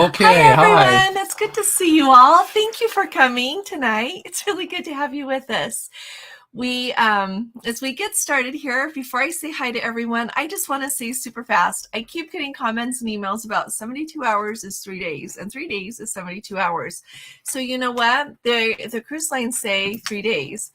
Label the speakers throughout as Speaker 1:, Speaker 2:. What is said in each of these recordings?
Speaker 1: Okay,
Speaker 2: Hi,
Speaker 1: hi.
Speaker 2: everyone. It's good to see you all. Thank you for coming tonight. It's really good to have you with us. As we get started here, before I say hi to everyone, I just want to say super fast. I keep getting comments and emails about 72 hours is 3 days, and 3 days is 72 hours. So you know what? The cruise lines say 3 days.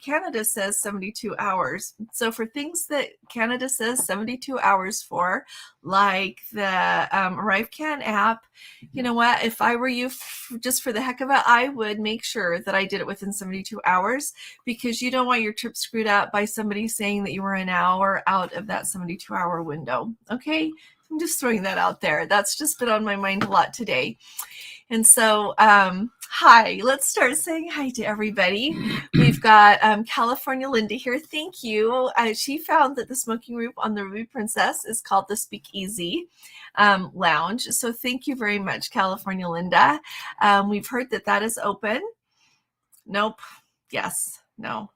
Speaker 2: Canada says 72 hours. So for things that Canada says 72 hours for, like the ArriveCan app, you know what? If I were you, just for the heck of it, I would make sure that I did it within 72 hours, because you don't want your trip screwed up by somebody saying that you were an hour out of that 72-hour window. Okay? I'm just throwing that out there. That's just been on my mind a lot today. And so, hi, let's start saying hi to everybody. We've got California Linda here. Thank you. She found that the smoking room on the Ruby Princess is called the Speakeasy Lounge. So thank you very much, California Linda. We've heard that that is open. Nope. Yes. No.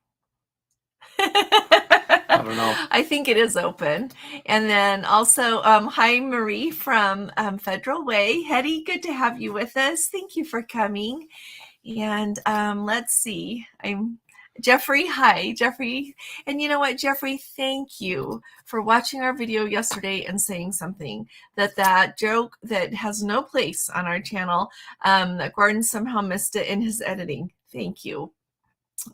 Speaker 1: I don't know.
Speaker 2: I think it is open. And then also, hi, Marie from Federal Way. Hetty, good to have you with us. Thank you for coming. And let's see. Jeffrey. Hi, Jeffrey. And you know what, Jeffrey, thank you for watching our video yesterday and saying something that joke that has no place on our channel, that Gordon somehow missed it in his editing. Thank you.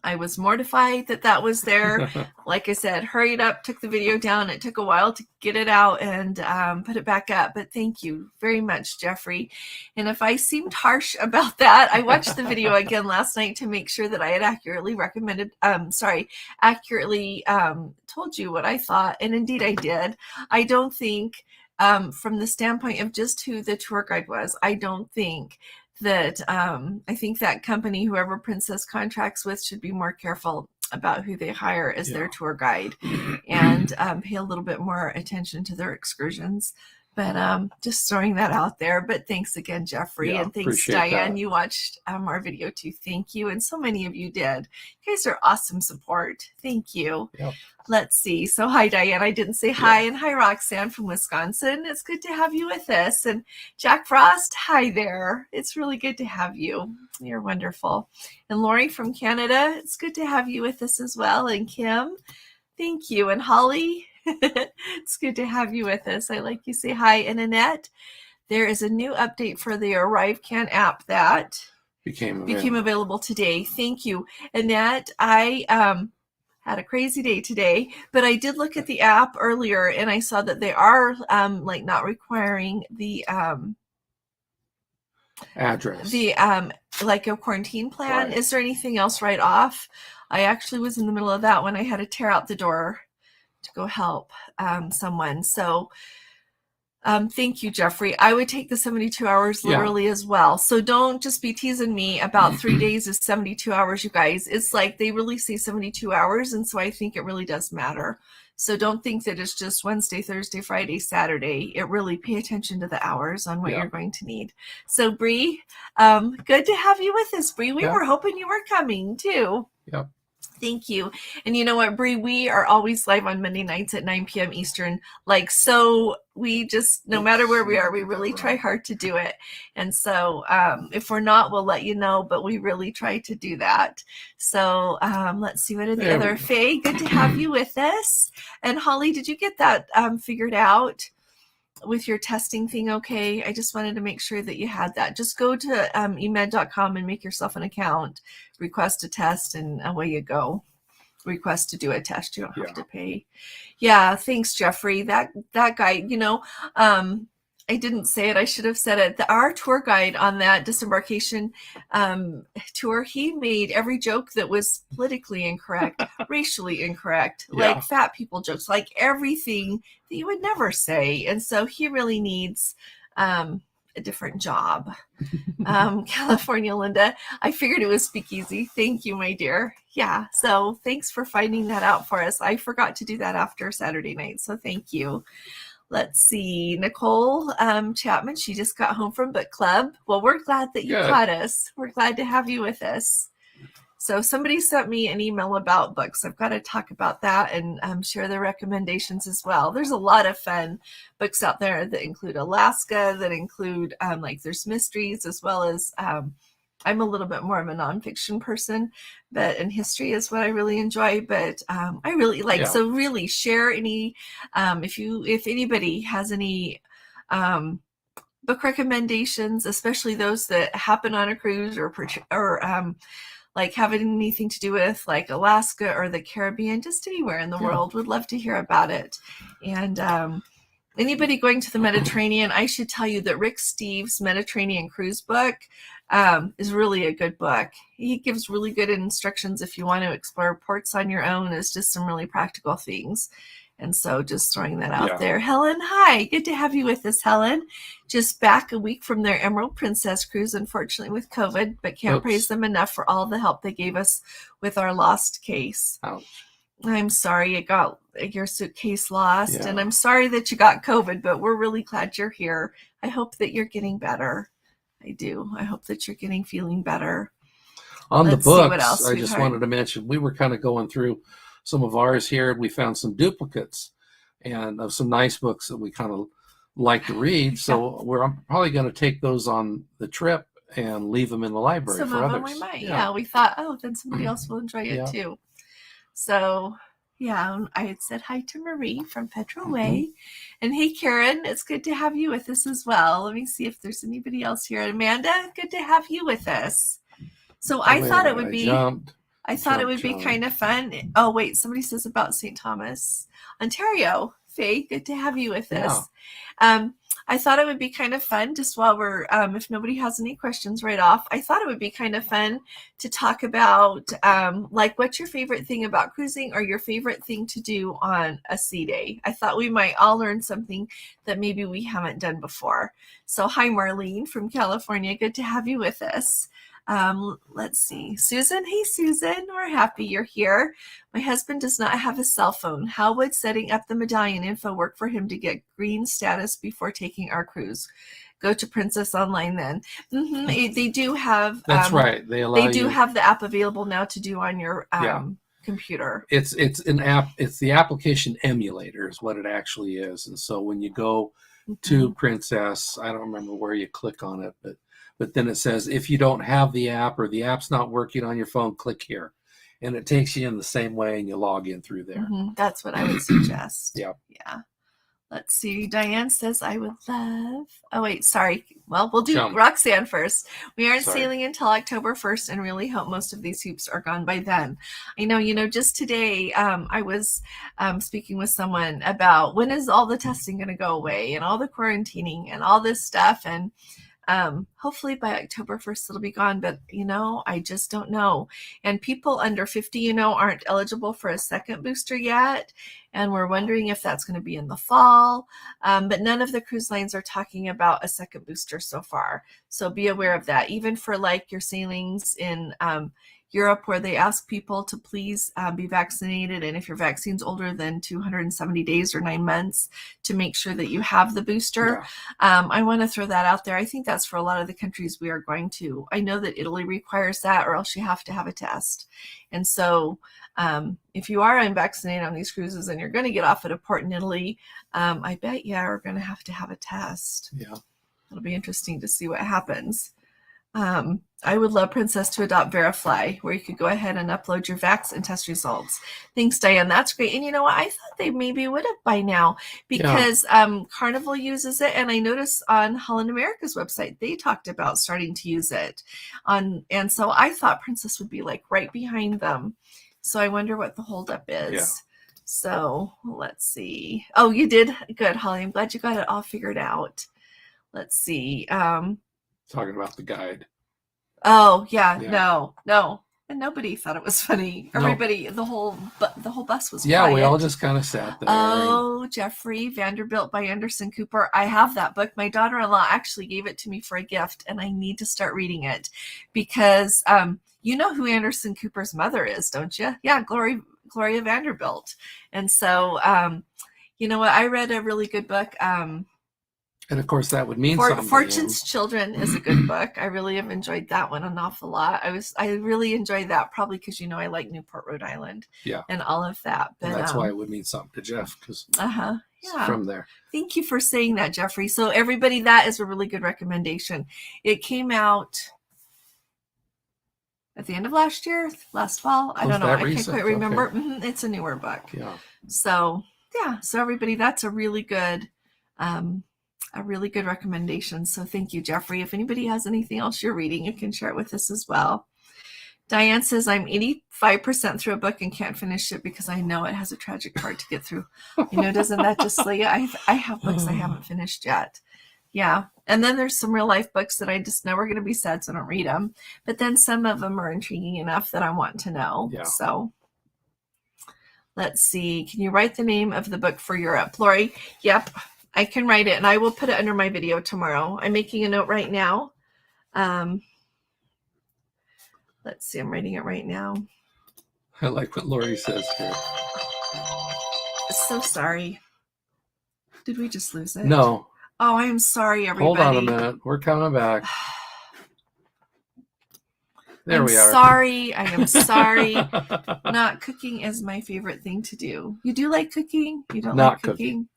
Speaker 2: I was mortified that that was there. Like I said, hurried up, took the video down. It took a while to get it out and put it back up. But thank you very much, Jeffrey. And if I seemed harsh about that, I watched the video again last night to make sure that I had accurately told you what I thought. And indeed I did. I don't think, from the standpoint of just who the tour guide was, I don't think that I think that company, whoever Princess contracts with, should be more careful about who they hire as their tour guide, and pay a little bit more attention to their excursions. But just throwing that out there. But thanks again, Jeffrey. And thanks, Diane. You watched our video too. Thank you. And so many of you did. You guys are awesome support. Thank you.
Speaker 1: Yep.
Speaker 2: Let's see. So hi, Diane. I didn't say hi. And hi, Roxanne from Wisconsin. It's good to have you with us. And Jack Frost, hi there. It's really good to have you. You're wonderful. And Lori from Canada, it's good to have you with us as well. And Kim, thank you. And Holly, it's good to have you with us. I like you say hi. And Annette, there is a new update for the ArriveCan app that became available today. Thank you, Annette. I had a crazy day today, but I did look at the app earlier and I saw that they are like not requiring the
Speaker 1: address,
Speaker 2: like a quarantine plan.
Speaker 1: Right.
Speaker 2: Is there anything else right off? I actually was in the middle of that when I had to tear out the door to go help someone. So thank you, Jeffrey. I would take the 72 hours literally as well. So don't just be teasing me about 3 days is 72 hours, you guys. It's like they really say 72 hours. And so I think it really does matter. So don't think that it's just Wednesday, Thursday, Friday, Saturday. It really, pay attention to the hours on what you're going to need. So Bree, good to have you with us, Bree. We were hoping you were coming too.
Speaker 1: Yep.
Speaker 2: Thank you. And you know what, Bree, we are always live on Monday nights at 9 p.m. Eastern. So we just, no matter where we are, we really try hard to do it. And so if we're not, we'll let you know, but we really try to do that. So let's see, what are the other? Faye, good to have you with us. And Holly, did you get that figured out with your testing thing? Okay. I just wanted to make sure that you had that. Just go to emed.com and make yourself an account, request a test, and away you go. Request to do a test. You don't have to pay. Yeah. Thanks, Jeffrey. That guy, you know, I didn't say it. I should have said it. Our tour guide on that disembarkation tour, he made every joke that was politically incorrect, racially incorrect, like fat people jokes, like everything that you would never say. And so he really needs a different job. California Linda, I figured it was Speakeasy. Thank you, my dear. Yeah. So thanks for finding that out for us. I forgot to do that after Saturday night. So thank you. Let's see, Nicole Chapman, she just got home from book club. Well, we're glad that you caught us. We're glad to have you with us. So somebody sent me an email about books. I've got to talk about that and share their recommendations as well. There's a lot of fun books out there that include Alaska, that include like there's mysteries, as well as I'm a little bit more of a nonfiction person, and history is what I really enjoy. But I really like, so really share any, if anybody has any book recommendations, especially those that happen on a cruise or like having anything to do with like Alaska or the Caribbean, just anywhere in the world, would love to hear about it. And anybody going to the Mediterranean, I should tell you that Rick Steves' Mediterranean cruise book is really a good book. He gives really good instructions if you want to explore ports on your own. It's just some really practical things. And so just throwing that out there. Helen, hi. Good to have you with us, Helen. Just back a week from their Emerald Princess cruise, unfortunately with COVID, but can't praise them enough for all the help they gave us with our lost case.
Speaker 1: Ouch.
Speaker 2: I'm sorry you got your suitcase lost, and I'm sorry that you got COVID, but we're really glad you're here. I hope that you're getting better. I do. I hope that you're feeling better.
Speaker 1: On the books, I just wanted to mention, we were kind of going through some of ours here, and we found some duplicates and of some nice books that we kind of like to read. So we're probably going to take those on the trip and leave them in the library for others.
Speaker 2: Some of them we might. We thought, then somebody else will enjoy it too. So I had said hi to Marie from Federal Way. And hey, Karen, it's good to have you with us as well. Let me see if there's anybody else here. Amanda, good to have you with us. So I thought it would be kind of fun. Oh, wait, somebody says about St. Thomas, Ontario. Faye, good to have you with us. I thought it would be kind of fun, just while we're, if nobody has any questions right off, I thought it would be kind of fun to talk about, like, what's your favorite thing about cruising, or your favorite thing to do on a sea day? I thought we might all learn something that maybe we haven't done before. So hi, Marlene from California. Good to have you with us. Let's see. Susan. Hey, Susan. We're happy you're here. My husband does not have a cell phone. How would setting up the medallion info work for him to get green status before taking our cruise? Go to Princess Online then. They do have.
Speaker 1: That's right. They
Speaker 2: do have the app available now to do on your computer.
Speaker 1: It's an app. It's the application emulator is what it actually is. And so when you go to Princess, I don't remember where you click on it, but then it says, if you don't have the app or the app's not working on your phone, click here. And it takes you in the same way and you log in through there.
Speaker 2: That's what I would suggest.
Speaker 1: Yeah.
Speaker 2: Let's see. Diane says, I would love. Oh, wait, sorry. Well, we'll do Roxanne first. We aren't sailing until October 1st and really hope most of these hoops are gone by then. I know, just today I was speaking with someone about when is all the testing going to go away and all the quarantining and all this stuff. And hopefully by October 1st, it'll be gone. But, I just don't know. And people under 50, aren't eligible for a second booster yet. And we're wondering if that's going to be in the fall. But none of the cruise lines are talking about a second booster so far. So be aware of that. Even for like your sailings in Europe, where they ask people to please be vaccinated, and if your vaccine's older than 270 days or 9 months, to make sure that you have the booster. I want to throw that out there. I think that's for a lot of the countries we are going to. I know that Italy requires that, or else you have to have a test. And so if you are unvaccinated on these cruises and you're going to get off at a port in Italy, I bet you are going to have a test. It'll be interesting to see what happens. I would love Princess to adopt Verifly, where you could go ahead and upload your vax and test results. Thanks, Diane. That's great. And you know what? I thought they maybe would have by now, because Carnival uses it. And I noticed on Holland America's website, they talked about starting to use it. And so I thought Princess would be like right behind them. So I wonder what the holdup is. So let's see. Oh, you did? Good, Holly. I'm glad you got it all figured out. Let's see.
Speaker 1: Talking about the guide.
Speaker 2: Oh, no. And nobody thought it was funny. Everybody, the whole bus was quiet.
Speaker 1: We all just kind of sat there.
Speaker 2: Oh, Jeffrey Vanderbilt by Anderson Cooper. I have that book. My daughter-in-law actually gave it to me for a gift, and I need to start reading it because you know who Anderson Cooper's mother is, don't you? Yeah, Gloria Vanderbilt. And so, you know what? I read a really good book.
Speaker 1: And of course, that would mean something to him.
Speaker 2: Fortune's Children is a good book. I really have enjoyed that one an awful lot. I really enjoyed that, probably because I like Newport, Rhode Island, and all of that. But
Speaker 1: and that's why it would mean something to Jeff, because
Speaker 2: yeah,
Speaker 1: from there.
Speaker 2: Thank you for saying that, Jeffrey. So everybody, that is a really good recommendation. It came out at the end of last fall. I don't know. I can't quite remember. Okay. It's a newer book.
Speaker 1: Yeah.
Speaker 2: So everybody, that's a really good recommendation. So thank you, Jeffrey. If anybody has anything else you're reading, you can share it with us as well. Diane says, I'm 85% through a book and can't finish it because I know it has a tragic part to get through. Doesn't that just slay you? I have books I haven't finished yet. Yeah. And then there's some real life books that I just know are going to be sad, so I don't read them. But then some of them are intriguing enough that I want to know.
Speaker 1: Yeah.
Speaker 2: So let's see. Can you write the name of the book for Europe? Lori? Yep. I can write it, and I will put it under my video tomorrow. I'm making a note right now. Let's see. I'm writing it right now.
Speaker 1: I like what Lori says here.
Speaker 2: So sorry. Did we just lose it?
Speaker 1: No.
Speaker 2: Oh, I am sorry, everybody.
Speaker 1: Hold on a minute. We're coming back. There we are.
Speaker 2: Sorry. I am sorry. Not cooking is my favorite thing to do. You do like cooking? You don't like cooking?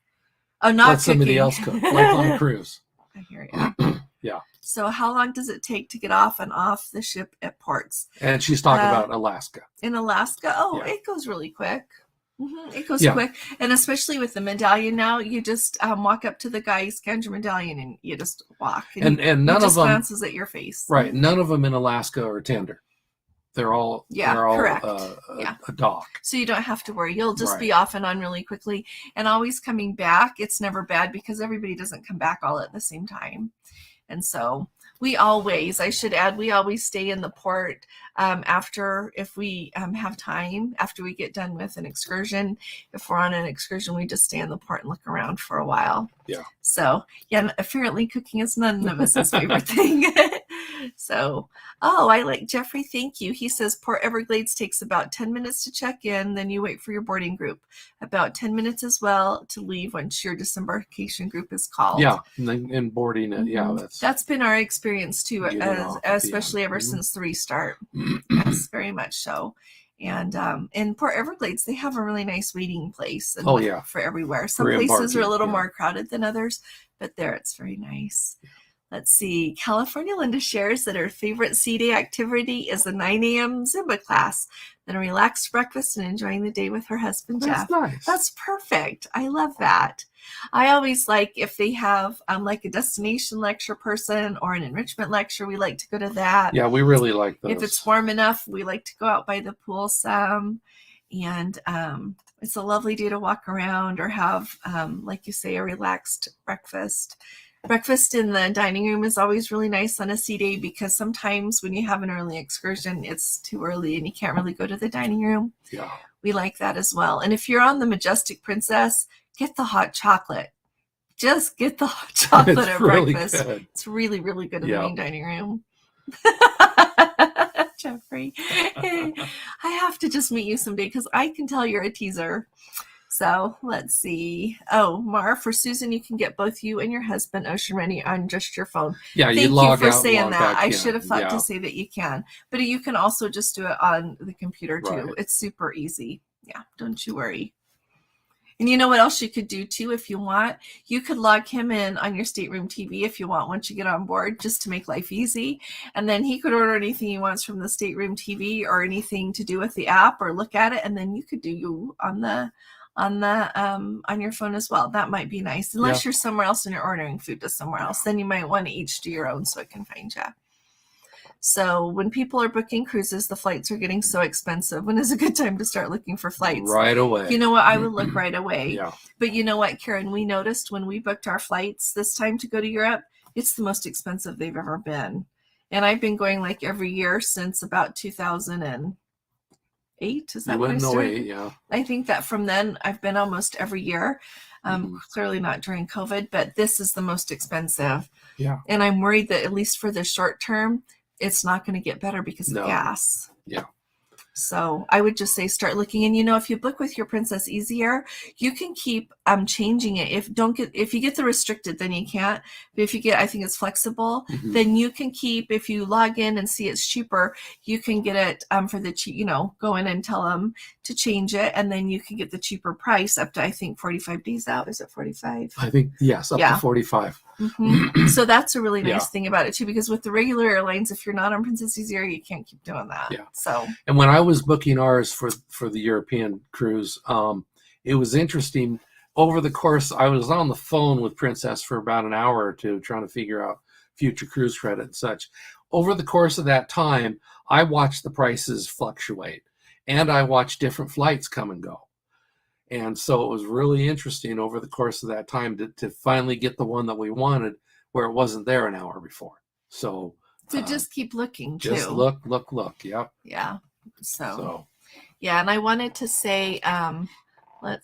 Speaker 2: Oh, not
Speaker 1: Let somebody else cook, like on a cruise.
Speaker 2: I hear you.
Speaker 1: Yeah.
Speaker 2: So how long does it take to get off and off the ship at ports?
Speaker 1: And she's talking about Alaska.
Speaker 2: In Alaska? Oh, yeah. It goes really quick. It goes quick. And especially with the medallion now, you just walk up to the guy, you scan your medallion, and you just walk.
Speaker 1: And none of them
Speaker 2: glances at your face.
Speaker 1: Right. None of them in Alaska are tender. They're all
Speaker 2: correct.
Speaker 1: A dock.
Speaker 2: So you don't have to worry. You'll just be off and on really quickly, and always coming back. It's never bad because everybody doesn't come back all at the same time. And so we always stay in the port after, if we have time, after we get done with an excursion. If we're on an excursion, we just stay in the port and look around for a while.
Speaker 1: Yeah.
Speaker 2: So apparently cooking is none of us' favorite thing. So, I like Jeffrey. Thank you. He says Port Everglades takes about 10 minutes to check in. Then you wait for your boarding group. About 10 minutes as well to leave once your disembarkation group is called.
Speaker 1: Yeah. And boarding it. Yeah.
Speaker 2: That's been our experience too, especially ever since the restart. Yes, very much so. And in Port Everglades, they have a really nice waiting place. And for everywhere. Some places are a little more crowded than others, but there it's very nice. Let's see. California Linda shares that her favorite C-Day activity is a 9 a.m. Zumba class, then a relaxed breakfast and enjoying the day with her husband, Jeff.
Speaker 1: That's nice.
Speaker 2: That's perfect. I love that. I always like if they have like a destination lecture person or an enrichment lecture, we like to go to that.
Speaker 1: Yeah, we really like those.
Speaker 2: If it's warm enough, we like to go out by the pool some. And it's a lovely day to walk around or have, like you say, a relaxed breakfast. Breakfast in the dining room is always really nice on a sea day because sometimes when you have an early excursion, it's too early and you can't really go to the dining room.
Speaker 1: Yeah.
Speaker 2: We like that as well. And if you're on the Majestic Princess, get the hot chocolate. Just get the hot chocolate at breakfast. Good. It's really, really good in the main dining room. Jeffrey, I have to just meet you someday because I can tell you're a teaser. So let's see. Oh, Mar, for Susan, you can get both you and your husband ocean ready on just your phone.
Speaker 1: Yeah,
Speaker 2: Thank
Speaker 1: you log
Speaker 2: you for
Speaker 1: out,
Speaker 2: saying
Speaker 1: log
Speaker 2: that.
Speaker 1: back
Speaker 2: I
Speaker 1: in.
Speaker 2: should have thought to say that you can, but you can also just do it on the computer too.
Speaker 1: Right.
Speaker 2: It's super easy. Yeah, don't you worry. And you know what else you could do too if you want? You could log him in on your stateroom TV if you want once you get on board, just to make life easy. And then he could order anything he wants from the stateroom TV or anything to do with the app or look at it, and then you could do you on your phone as well. That might be nice, unless you're somewhere else and you're ordering food to somewhere else. Then you might want to each do your own so it can find you. So when people are booking cruises, the flights are getting so expensive. When is a good time to start looking for flights?
Speaker 1: Right away.
Speaker 2: You know what? I would look right away.
Speaker 1: Yeah.
Speaker 2: But you know what, Karen? We noticed when we booked our flights this time to go to Europe, it's the most expensive they've ever been. And I've been going like every year since about 2008. Is that what I started?
Speaker 1: Yeah.
Speaker 2: I think that from then I've been almost every year. Clearly not during COVID, but this is the most expensive.
Speaker 1: Yeah.
Speaker 2: And I'm worried that at least for the short term, it's not going to get better because of gas.
Speaker 1: Yeah.
Speaker 2: So I would just say start looking. And if you book with your Princess Easier, you can keep changing it. If you get the restricted, then you can't. But if you get, I think it's flexible, then you can keep, if you log in and see it's cheaper, you can get it for the cheap, go in and tell them to change it, and then you can get the cheaper price up to, I think, 45 days out. Is it 45?
Speaker 1: I think, yes, up to 45.
Speaker 2: So that's a really nice thing about it too, because with the regular airlines, if you're not on Princess Easier, you can't keep doing that.
Speaker 1: Yeah.
Speaker 2: So,
Speaker 1: and when I was booking ours for the European cruise, it was interesting. Over the course, I was on the phone with Princess for about an hour or two trying to figure out future cruise credit and such. Over the course of that time, I watched the prices fluctuate, and I watched different flights come and go. And so it was really interesting over the course of that time to finally get the one that we wanted where it wasn't there an hour before. So
Speaker 2: just keep looking too.
Speaker 1: Just look. Yep.
Speaker 2: Yeah. So yeah. And I wanted to say,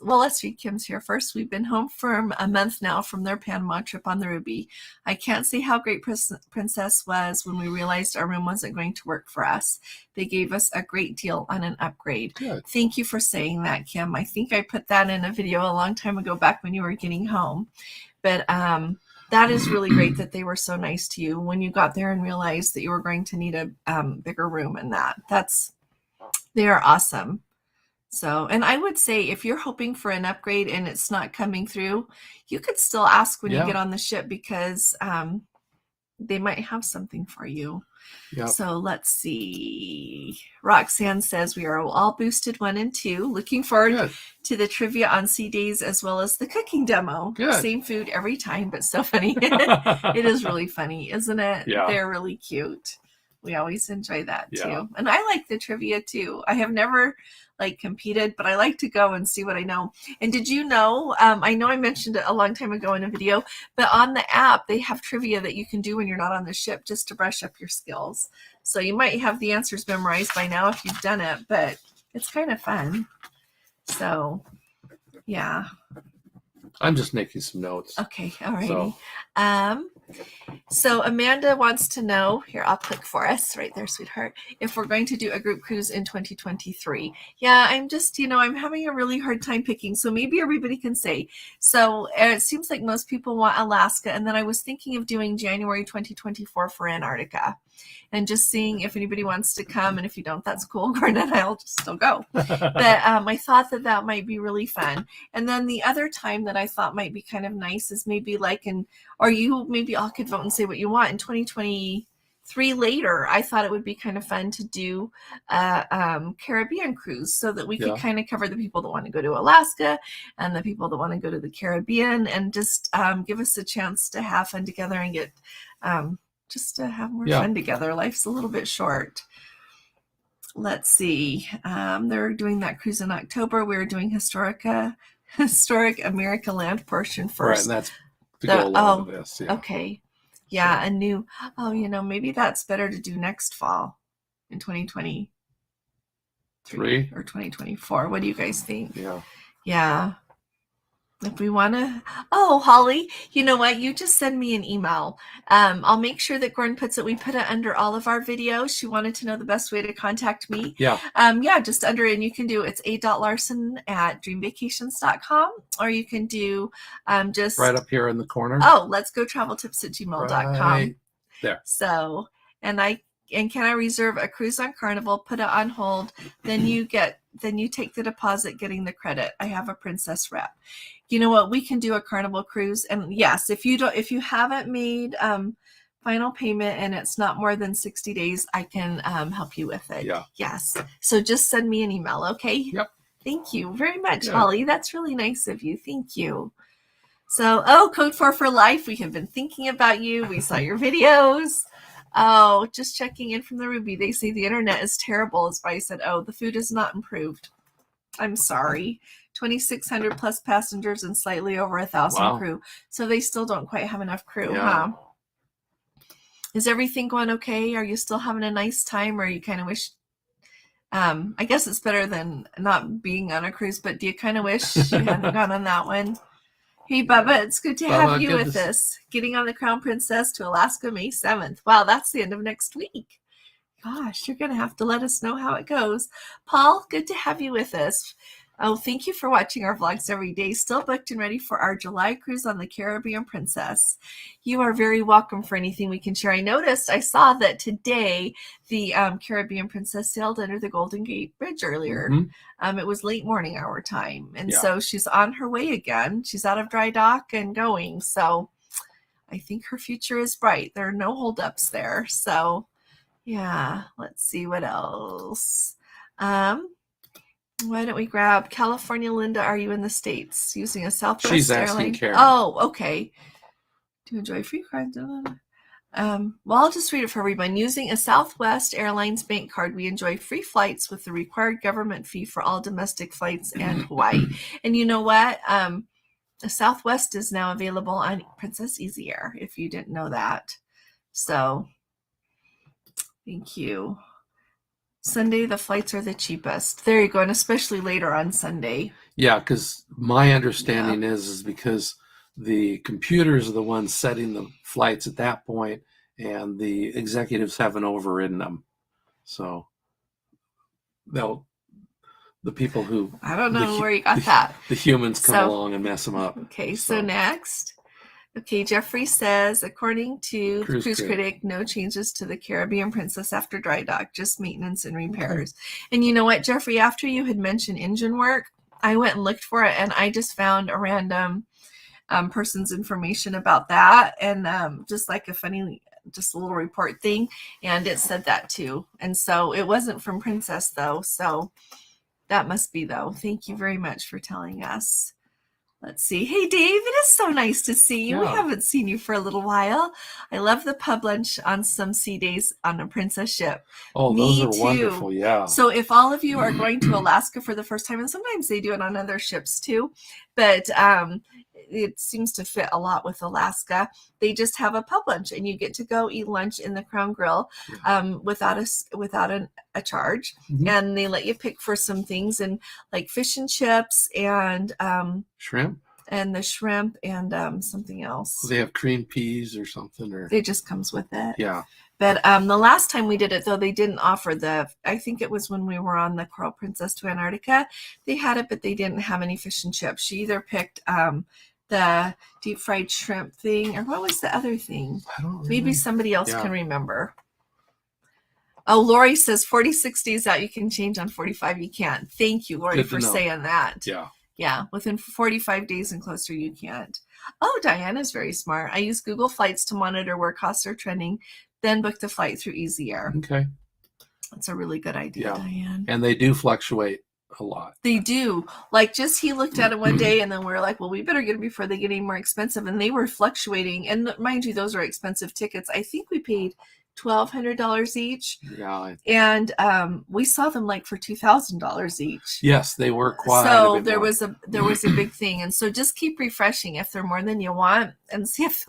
Speaker 2: let's read Kim's here first. We've been home for a month now from their Panama trip on the Ruby. I can't say how great Princess was when we realized our room wasn't going to work for us. They gave us a great deal on an upgrade.
Speaker 1: Good.
Speaker 2: Thank you for saying that, Kim. I think I put that in a video a long time ago back when you were getting home. But that is really great that they were so nice to you when you got there and realized that you were going to need a bigger room, and they are awesome. So, and I would say if you're hoping for an upgrade and it's not coming through, you could still ask when you get on the ship, because they might have something for you. Yep. So let's see. Roxanne says we are all boosted 1 and 2. Looking forward to the trivia on sea days as well as the cooking demo. Good. Same food every time, but so funny. It is really funny, isn't it? Yeah. They're really cute. We always enjoy that too. And I like the trivia too. I have never competed, but I like to go and see what I know. And did you know, I know I mentioned it a long time ago in a video, but on the app, they have trivia that you can do when you're not on the ship just to brush up your skills. So you might have the answers memorized by now if you've done it, but it's kind of fun. So yeah.
Speaker 1: I'm just making some notes.
Speaker 2: Okay. All righty. So Amanda wants to know, here, I'll click for us right there, sweetheart, if we're going to do a group cruise in 2023. Yeah, I'm just, I'm having a really hard time picking. So maybe everybody can say. So it seems like most people want Alaska. And then I was thinking of doing January 2024 for Antarctica and just seeing if anybody wants to come. And if you don't, that's cool. Gordon and I'll just still go. But I thought that might be really fun. And then the other time that I thought might be kind of nice is maybe or you maybe all could vote and say what you want in 2023 later. I thought it would be kind of fun to do a Caribbean cruise so that we could kind of cover the people that want to go to Alaska and the people that want to go to the Caribbean, and just give us a chance to have fun together and get just to have more fun together. Life's a little bit short. Let's see. They're doing that cruise in October. We're doing Historic America Land portion first.
Speaker 1: Right, and that's to go along with this. Yeah.
Speaker 2: Okay. Yeah, a new, maybe that's better to do next fall in 2023 or 2024. What do you guys think? Yeah. Yeah. If we want to, Holly, you know what? You just send me an email. I'll make sure that Gordon puts it. We put it under all of our videos. She wanted to know the best way to contact me. Yeah. Just under it. And you can do, it's a.larson@dreamvacations.com, or you can do just
Speaker 1: right up here in the corner.
Speaker 2: Let's go traveltips@gmail.com. Right
Speaker 1: there.
Speaker 2: So, can I reserve a cruise on Carnival, put it on hold, then you take the deposit, getting the credit. I have a Princess rep. You know what? We can do a Carnival cruise. And yes, if you haven't made final payment and it's not more than 60 days, I can help you with it. Yeah. Yes. So just send me an email. Okay. Yep. Thank you very much, Holly. That's really nice of you. Thank you. So, Code 4 for Life. We have been thinking about you. We saw your videos. Just checking in from the Ruby. They say the internet is terrible. Is why I said, the food is not improved. I'm sorry. 2,600 plus passengers and slightly over 1,000 crew. So they still don't quite have enough crew, huh? Is everything going okay? Are you still having a nice time, or you kind of wish? I guess it's better than not being on a cruise, but do you kind of wish you hadn't gone on that one? Hey, Bubba, it's good to have you with us. Getting on the Crown Princess to Alaska May 7th. Wow, that's the end of next week. Gosh, you're going to have to let us know how it goes. Paul, good to have you with us. Oh, thank you for watching our vlogs every day. Still booked and ready for our July cruise on the Caribbean Princess. You are very welcome for anything we can share. I saw that today the Caribbean Princess sailed under the Golden Gate Bridge earlier. It was late morning hour time. And so she's on her way again. She's out of dry dock and going. So I think her future is bright. There are no holdups there. So yeah, let's see what else. Why don't we grab California? Linda, are you in the States using a Southwest
Speaker 1: She's
Speaker 2: airline?
Speaker 1: asking Karen.
Speaker 2: Oh, okay. To enjoy free cards. Well, I'll just read it for everyone. Using a Southwest Airlines bank card, we enjoy free flights with the required government fee for all domestic flights and Hawaii. And you know what? Southwest is now available on Princess Easy Air, if you didn't know that. So, thank you. Sunday, the flights are the cheapest. There you go, and especially later on Sunday.
Speaker 1: Yeah, because my understanding is because the computers are the ones setting the flights at that point, and the executives haven't overridden them. So the people who...
Speaker 2: I don't know where you got that.
Speaker 1: The humans come along and mess them up.
Speaker 2: Okay, so next... Okay, Jeffrey says, according to Cruise Critic, no changes to the Caribbean Princess after dry dock, just maintenance and repairs. Okay. And you know what, Jeffrey, after you had mentioned engine work, I went and looked for it, and I just found a random person's information about that, and just like a funny, just a little report thing, and it said that too. And so it wasn't from Princess, though, so that must be, though. Thank you very much for telling us. Let's see. Hey, Dave, it is so nice to see you. Yeah. We haven't seen you for a little while. I love the pub lunch on some sea days on a Princess ship.
Speaker 1: Oh,
Speaker 2: Me
Speaker 1: those are wonderful, yeah.
Speaker 2: So if all of you are going to Alaska for the first time, and sometimes they do it on other ships too, but it seems to fit a lot with Alaska, they just have a pub lunch, and you get to go eat lunch in the Crown Grill without a charge. And they let you pick for some things, and like fish and chips and
Speaker 1: shrimp,
Speaker 2: and the shrimp and something else.
Speaker 1: They have cream peas or something, or
Speaker 2: it just comes with it.
Speaker 1: Yeah.
Speaker 2: But the last time we did it, though, they didn't offer I think it was when we were on the Coral Princess to Antarctica. They had it, but they didn't have any fish and chips. She either picked the deep fried shrimp thing, or what was the other thing?
Speaker 1: I don't remember.
Speaker 2: Maybe somebody else can remember. Oh, Lori says 46 days out, you can change. On 45, you can't. Thank you, Lori, for saying that.
Speaker 1: Yeah.
Speaker 2: Yeah, within 45 days and closer, you can't. Oh, Diana's very smart. I use Google Flights to monitor where costs are trending, then book the flight through Easy Air.
Speaker 1: Okay.
Speaker 2: That's a really good idea, Diane.
Speaker 1: And they do fluctuate a lot.
Speaker 2: They do. Like, he looked at it one day, and then we're like, well, we better get it before they get any more expensive. And they were fluctuating. And mind you, those are expensive tickets. I think we paid $1,200 each.
Speaker 1: Yeah.
Speaker 2: And we saw them like for $2,000 each.
Speaker 1: Yes, they were quite.
Speaker 2: So there was a big thing. And so just keep refreshing if they're more than you want, and see if.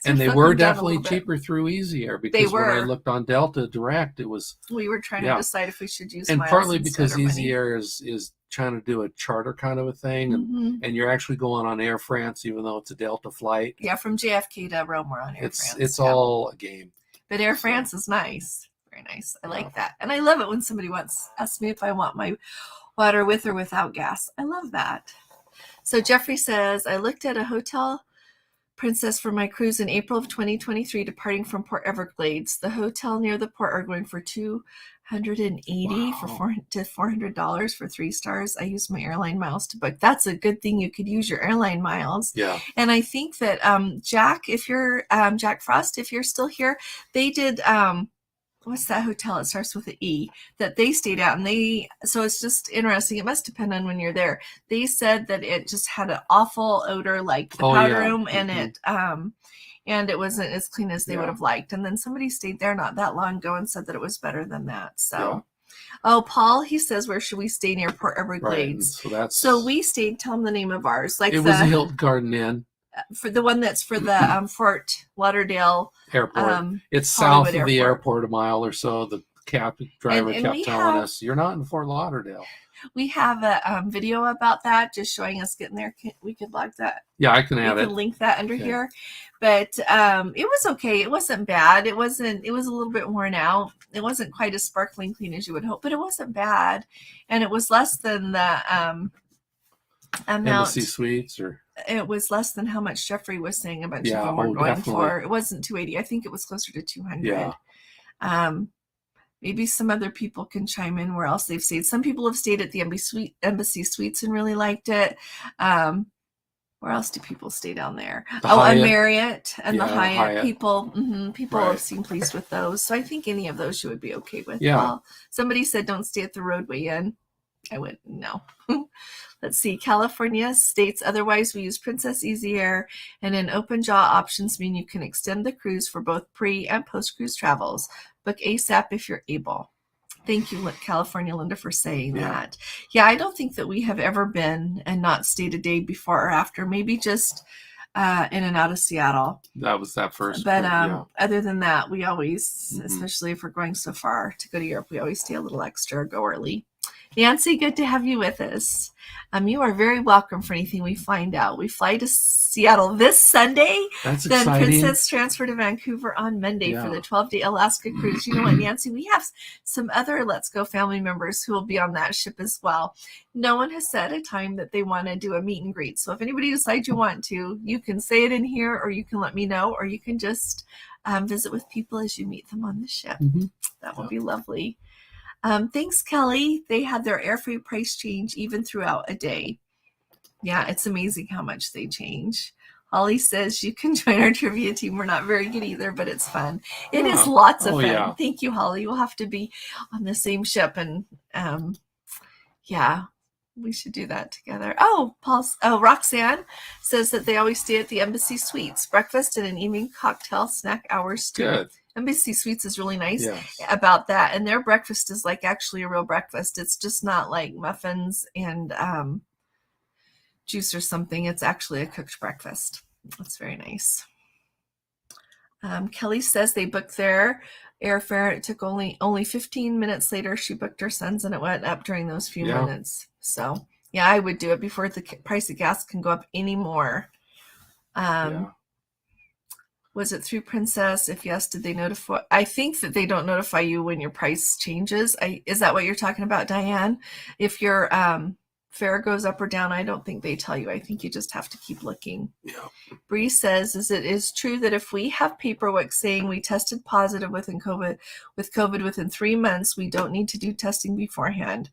Speaker 1: And they were definitely cheaper through Easy Air, because when I looked on Delta Direct, it was.
Speaker 2: We were trying to decide if we should use.
Speaker 1: And partly because Easy Air is trying to do a charter kind of a thing, and you're actually going on Air France, even though it's a Delta flight.
Speaker 2: Yeah, from JFK to Rome, we're on Air France.
Speaker 1: It's all a game.
Speaker 2: But Air France is nice. Very nice. I like that. And I love it when somebody asks me if I want my water with or without gas. I love that. So Jeffrey says, I looked at a hotel Princess for my cruise in April of 2023, departing from Port Everglades. The hotel near the port are going for $280 to $400 for 3 stars. I used my airline miles to book. That's a good thing. You could use your airline miles.
Speaker 1: Yeah. And
Speaker 2: I think that Jack, if you're Jack Frost, if you're still here, they did what's that hotel? It starts with an E that they stayed at, and so it's just interesting. It must depend on when you're there. They said that it just had an awful odor, like the powder room, and it wasn't as clean as they would have liked. And then somebody stayed there not that long ago and said that it was better than that. So, Paul, he says, where should we stay near Port Everglades?
Speaker 1: Right.
Speaker 2: So we stayed. Tell him the name of ours. Like
Speaker 1: it was the Hilton Garden Inn.
Speaker 2: For the one that's for the Fort Lauderdale
Speaker 1: airport. It's
Speaker 2: Hollywood
Speaker 1: south of the airport a mile or so. The driver kept telling us, you're not in Fort Lauderdale.
Speaker 2: We have a video about that, just showing us getting there. We could log that.
Speaker 1: Yeah, I can
Speaker 2: We
Speaker 1: add
Speaker 2: could
Speaker 1: it.
Speaker 2: link that under
Speaker 1: Okay.
Speaker 2: here. But it was okay. It wasn't bad. It was a little bit worn out. It wasn't quite as sparkling clean as you would hope, but it wasn't bad. And it was less than the amount.
Speaker 1: Embassy Suites, or
Speaker 2: it was less than how much Jeffrey was saying a bunch
Speaker 1: Yeah,
Speaker 2: of them were
Speaker 1: oh,
Speaker 2: going
Speaker 1: definitely.
Speaker 2: for. It wasn't 280. I think it was closer to 200.
Speaker 1: Yeah.
Speaker 2: Maybe some other people can chime in where else they've stayed. Some people have stayed at the Embassy Suites and really liked it. Where else do people stay down there?
Speaker 1: The
Speaker 2: A
Speaker 1: Hyatt.
Speaker 2: Marriott and the
Speaker 1: Yeah,
Speaker 2: Hyatt.
Speaker 1: Hyatt.
Speaker 2: People
Speaker 1: Right.
Speaker 2: have seemed pleased with those. So I think any of those you would be okay with.
Speaker 1: Yeah.
Speaker 2: Well, somebody said don't stay at the Roadway Inn. I went, no. Let's see. California states otherwise we use Princess Easy Air, and in open jaw options mean you can extend the cruise for both pre and post cruise travels. Book ASAP if you're able. Thank you, California Linda, for saying that. Yeah, I don't think that we have ever been and not stayed a day before or after. Maybe just in and out of Seattle.
Speaker 1: That was that first.
Speaker 2: But
Speaker 1: yeah.
Speaker 2: other than that, we always, especially if we're going so far to go to Europe, we always stay a little extra or go early. Nancy, good to have you with us. You are very welcome for anything we find out. We fly to Seattle this Sunday.
Speaker 1: That's
Speaker 2: then
Speaker 1: exciting.
Speaker 2: Princess transfer to Vancouver on Monday
Speaker 1: Yeah.
Speaker 2: for the 12-day Alaska cruise. You know what, Nancy? We have some other Let's Go family members who will be on that ship as well. No one has set a time that they want to do a meet and greet. So if anybody decides you want to, you can say it in here, or you can let me know, or you can just visit with people as you meet them on the ship. That will be lovely. Thanks, Kelly. They had their airfare price change even throughout a day. Yeah, it's amazing how much they change. Holly says you can join our trivia team. We're not very good either, but it's fun. It is lots of fun.
Speaker 1: Yeah.
Speaker 2: Thank you, Holly. We'll have to be on the same ship, and yeah, we should do that together. Roxanne says that they always stay at the Embassy Suites. Breakfast and an evening cocktail snack hours too.
Speaker 1: Good.
Speaker 2: Embassy Suites is really nice
Speaker 1: Yes.
Speaker 2: about that, and their breakfast is like actually a real breakfast. It's just not like muffins and juice or something. It's actually a cooked breakfast. That's very nice. Kelly says they booked their airfare. It took only 15 minutes later. She booked her son's, and it went up during those few minutes. So yeah, I would do it before the price of gas can go up anymore. Was it through Princess? If yes, did they notify? I think that they don't notify you when your price changes. Is that what you're talking about, Diane? If your fare goes up or down, I don't think they tell you. I think you just have to keep looking.
Speaker 1: Yeah.
Speaker 2: Bree says, it is true that if we have paperwork saying we tested positive with COVID within 3 months, we don't need to do testing beforehand.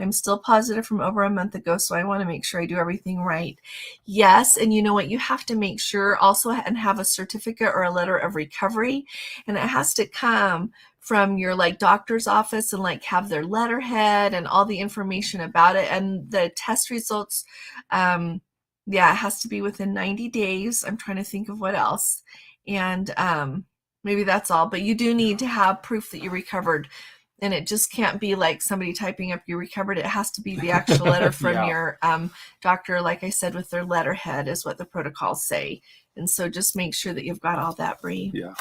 Speaker 2: I'm still positive from over a month ago, so I want to make sure I do everything right. Yes, and you know what? You have to make sure also and have a certificate or a letter of recovery, and it has to come from your doctor's office and have their letterhead and all the information about it, and the test results. It has to be within 90 days. I'm trying to think of what else, and maybe that's all. But you do need to have proof that you recovered. And it just can't be like somebody typing up you recovered. It has to be the actual letter from your doctor. Like I said, with their letterhead is what the protocols say. And so just make sure that you've got all that, Bree.
Speaker 1: Yeah.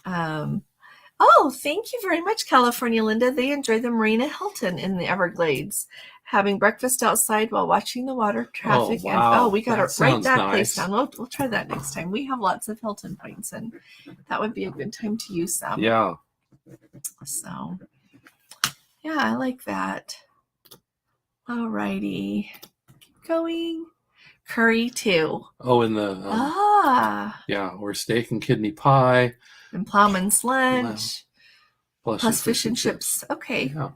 Speaker 2: Thank you very much, California Linda. They enjoy the Marina Hilton in the Everglades, having breakfast outside while watching the water traffic.
Speaker 1: Oh, wow.
Speaker 2: And we got to write that place
Speaker 1: nice.
Speaker 2: down. We'll try that next time. We have lots of Hilton points, and that would be a good time to use some.
Speaker 1: Yeah.
Speaker 2: So, yeah, I like that. All righty. Keep going. Curry, too.
Speaker 1: Oh, in the... or steak and kidney pie.
Speaker 2: And Plowman's lunch.
Speaker 1: Plus
Speaker 2: fish and chips. Okay.
Speaker 1: Yeah.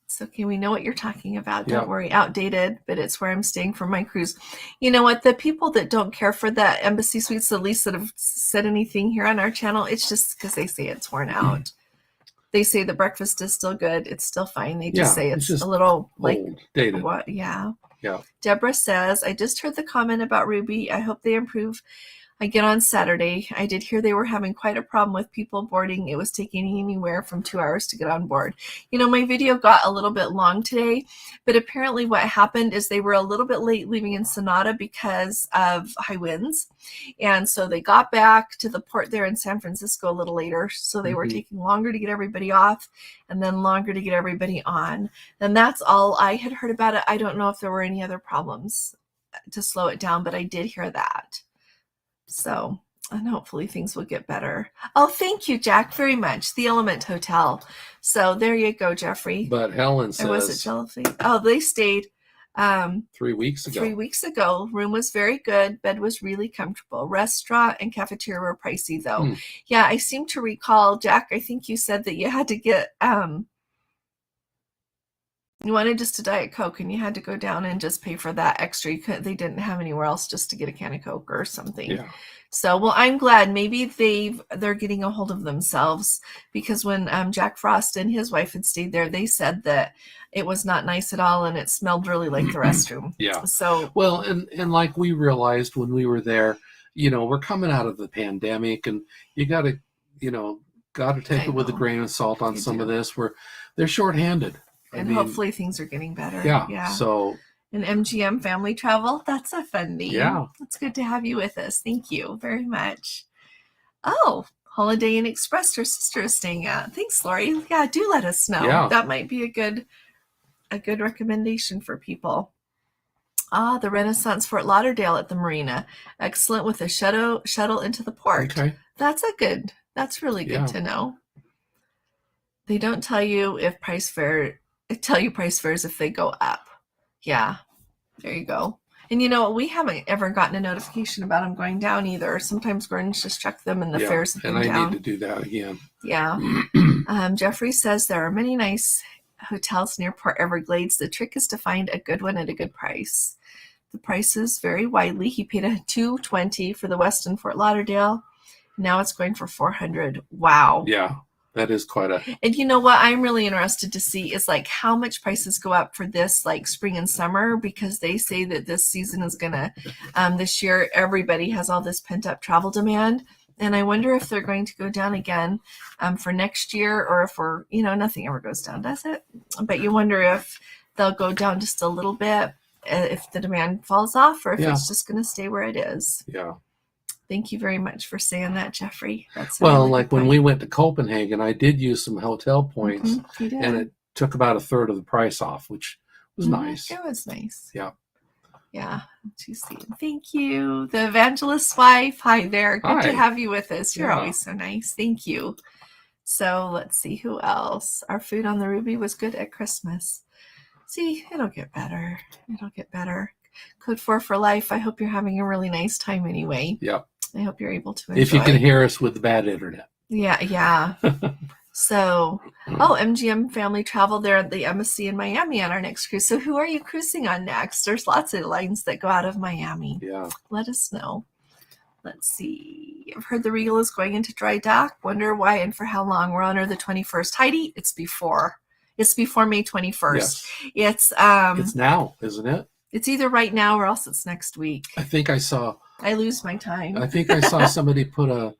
Speaker 2: It's okay. We know what you're talking about. Don't worry. Outdated, but it's where I'm staying for my cruise. You know what? The people that don't care for that Embassy Suites, the least that have said anything here on our channel, it's just because they say it's worn out. They say the breakfast is still good. It's still fine. They just say it's
Speaker 1: just
Speaker 2: a little
Speaker 1: old, dated.
Speaker 2: What? Yeah.
Speaker 1: Yeah.
Speaker 2: Deborah says, I just heard the comment about Ruby. I hope they improve I get on Saturday. I did hear they were having quite a problem with people boarding. It was taking anywhere from 2 hours to get on board. My video got a little bit long today, but apparently what happened is they were a little bit late leaving in Sonata because of high winds. And so they got back to the port there in San Francisco a little later. So they were taking longer to get everybody off and then longer to get everybody on. And that's all I had heard about it. I don't know if there were any other problems to slow it down, but I did hear that. So, and hopefully things will get better. Oh, thank you, Jack, very much. The Element Hotel. So there you go, Jeffrey.
Speaker 1: But Helen says,
Speaker 2: or was it Jellyfish? Oh, they stayed
Speaker 1: 3 weeks ago.
Speaker 2: 3 weeks ago. Room was very good. Bed was really comfortable. Restaurant and cafeteria were pricey, though. Yeah, I seem to recall, Jack, I think you said that you had to get you wanted just a Diet Coke and you had to go down and just pay for that extra. They didn't have anywhere else just to get a can of Coke or something.
Speaker 1: Yeah.
Speaker 2: So, well, I'm glad maybe they're getting a hold of themselves, because when Jack Frost and his wife had stayed there, they said that it was not nice at all and it smelled really like the restroom.
Speaker 1: Yeah.
Speaker 2: So,
Speaker 1: well, and like we realized when we were there, we're coming out of the pandemic, and you got to take it with a grain of salt on some of this. Where they're shorthanded.
Speaker 2: And hopefully things are getting better.
Speaker 1: Yeah. So.
Speaker 2: And MGM Family Travel, that's a fun name.
Speaker 1: Yeah.
Speaker 2: It's good to have you with us. Thank you very much. Oh, Holiday Inn Express, her sister is staying at. Thanks, Lori. Yeah, do let us know.
Speaker 1: Yeah.
Speaker 2: That might be a good recommendation for people. The Renaissance Fort Lauderdale at the marina. Excellent, with a shuttle into the port.
Speaker 1: Okay.
Speaker 2: That's really good to know. They don't tell you price fares if they go up. Yeah, there you go. And we haven't ever gotten a notification about them going down either. Sometimes Gordon's just check them and the fares have been down.
Speaker 1: And I need to do that again.
Speaker 2: Yeah. Jeffrey says there are many nice hotels near Port Everglades. The trick is to find a good one at a good price. The prices vary widely. He paid $220 for the Westin Fort Lauderdale. Now it's going for $400. Wow.
Speaker 1: Yeah. That is quite a...
Speaker 2: And you know what I'm really interested to see is how much prices go up for this spring and summer, because they say that this season is gonna this year everybody has all this pent up travel demand, and I wonder if they're going to go down again for next year, or if we're nothing ever goes down, does it? But you wonder if they'll go down just a little bit if the demand falls off, or if it's just going to stay where it is.
Speaker 1: Yeah.
Speaker 2: Thank you very much for saying that, Jeffrey. That's
Speaker 1: when we went to Copenhagen, I did use some hotel points, and it took about a third of the price off, which was nice.
Speaker 2: It was nice.
Speaker 1: Yeah.
Speaker 2: Yeah. Thank you. The evangelist's wife. Hi there. Good to have you with us. You're always so nice. Thank you. So let's see who else. Our food on the Ruby was good at Christmas. See, it'll get better. Code 4 for life. I hope you're having a really nice time anyway.
Speaker 1: Yep.
Speaker 2: I hope you're able to enjoy.
Speaker 1: If you can hear us with the bad internet.
Speaker 2: Yeah. So, MGM Family Travel, there at the Embassy in Miami on our next cruise. So who are you cruising on next? There's lots of lines that go out of Miami.
Speaker 1: Yeah.
Speaker 2: Let us know. Let's see. I've heard the Regal is going into dry dock. Wonder why and for how long. We're on the 21st. Heidi, it's before May 21st.
Speaker 1: Yes. It's now, isn't it?
Speaker 2: It's either right now or else it's next week.
Speaker 1: I think I saw...
Speaker 2: I lose my time.
Speaker 1: I think I saw somebody put a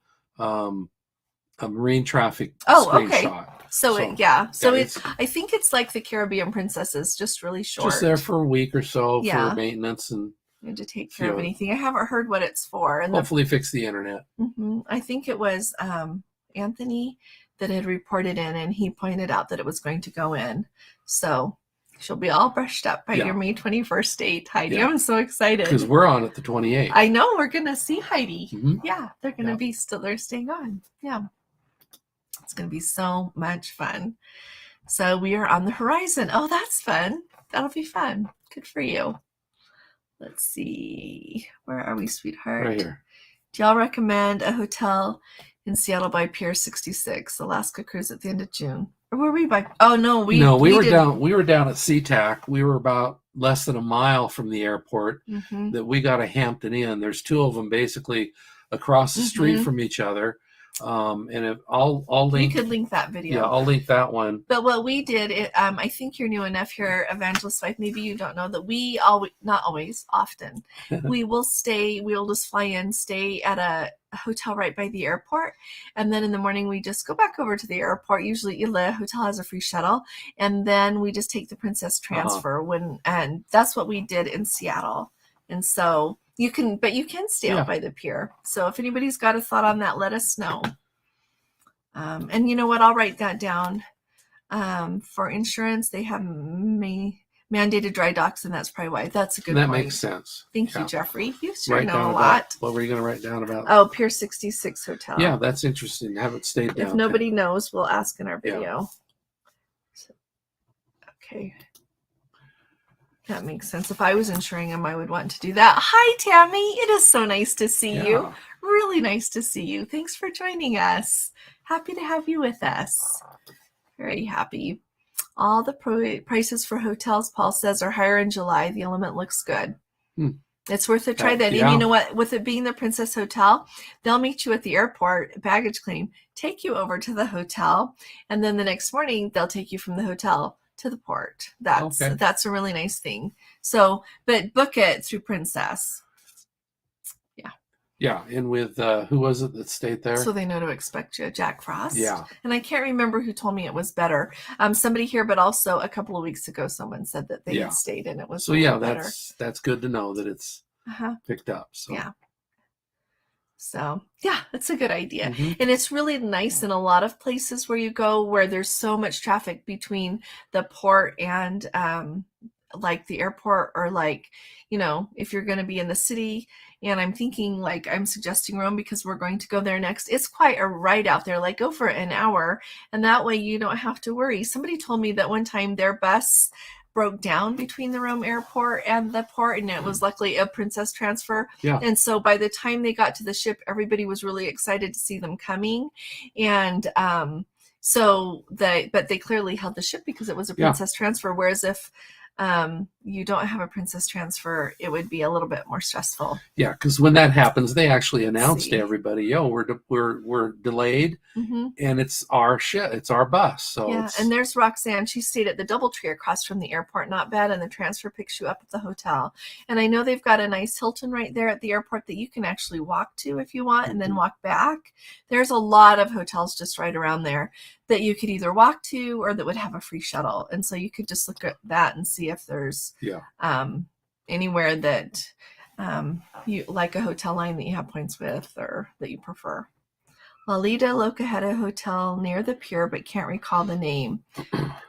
Speaker 1: marine traffic screenshot.
Speaker 2: Okay. I think it's like the Caribbean Princesses, just really short.
Speaker 1: Just there for a week or so for maintenance and
Speaker 2: to take care of anything. I haven't heard what it's for. And
Speaker 1: hopefully fix the internet.
Speaker 2: I think it was Anthony that had reported in, and he pointed out that it was going to go in. So she'll be all brushed up by your May 21st date, Heidi. Yeah. I'm so excited.
Speaker 1: Because we're on at the 28th.
Speaker 2: I know. We're going to see Heidi. Yeah. They're going to be still. They're staying on. Yeah. It's going to be so much fun. So we are on the horizon. Oh, that's fun. That'll be fun. Good for you. Let's see. Where are we, sweetheart?
Speaker 1: Right here.
Speaker 2: Do y'all recommend a hotel in Seattle by Pier 66, Alaska cruise at the end of June? Or were we by? Oh no, we
Speaker 1: were down. We were down at SeaTac. We were about less than a mile from the airport. That we got a Hampton Inn. There's two of them basically across the street from each other. And if I'll link.
Speaker 2: You could link that video.
Speaker 1: Yeah, I'll link that one.
Speaker 2: But what we did, I think you're new enough here, Evangelist Wife, maybe you don't know that we always, not always, often, we'll just fly in, stay at a hotel right by the airport, and then in the morning we just go back over to the airport. Usually the hotel has a free shuttle, and then we just take the Princess Transfer and that's what we did in Seattle. And so you can stay out by the pier. So if anybody's got a thought on that, let us know. And you know what? I'll write that down. For insurance, they have mandated dry docks, and that's probably why. That's a good point. That
Speaker 1: makes sense.
Speaker 2: Thank you, Jeffrey. You sure know a lot.
Speaker 1: About, what were you going to write down about?
Speaker 2: Oh, Pier 66 Hotel.
Speaker 1: Yeah, that's interesting. I haven't stayed down.
Speaker 2: If nobody knows, we'll ask in our video.
Speaker 1: Yeah.
Speaker 2: So, okay. That makes sense. If I was insuring them, I would want to do that. Hi, Tammy. It is so nice to see you. Really nice to see you. Thanks for joining us. Happy to have you with us. Very happy. All the prices for hotels, Paul says, are higher in July. The Element looks good. It's worth a try then. And you know what? With it being the Princess Hotel, they'll meet you at the airport, baggage claim, take you over to the hotel, and then the next morning they'll take you from the hotel to the port. That's a really nice thing. So, but book it through Princess.
Speaker 1: Yeah, and with who was it that stayed there?
Speaker 2: So they know to expect you, Jack Frost.
Speaker 1: Yeah.
Speaker 2: And I can't remember who told me it was better. Somebody here, but also a couple of weeks ago, someone said that they had stayed and it was better.
Speaker 1: That's good to know that it's picked up. So
Speaker 2: So that's a good idea. And it's really nice in a lot of places where you go where there's so much traffic between the port and like the airport, or like, if you're going to be in the city. And I'm thinking, like, I'm suggesting Rome because we're going to go there next. It's quite a ride out there, like go for an hour. And that way you don't have to worry. Somebody told me that one time their bus broke down between the Rome airport and the port, and it was luckily a Princess Transfer.
Speaker 1: Yeah.
Speaker 2: And so by the time they got to the ship, everybody was really excited to see them coming. And but they clearly held the ship because it was a Princess Transfer. Whereas if you don't have a Princess Transfer, it would be a little bit more stressful.
Speaker 1: Yeah, because when that happens, they actually announce to everybody, we're delayed, and it's our ship, it's our bus. So
Speaker 2: and there's Roxanne. She stayed at the DoubleTree across from the airport. Not bad, and the transfer picks you up at the hotel. And I know they've got a nice Hilton right there at the airport that you can actually walk to if you want, and then walk back. There's a lot of hotels just right around there that you could either walk to or that would have a free shuttle. And so you could just look at that and see if there's anywhere that you like a hotel line that you have points with or that you prefer. Lalita Locajeta Hotel near the pier, but can't recall the name.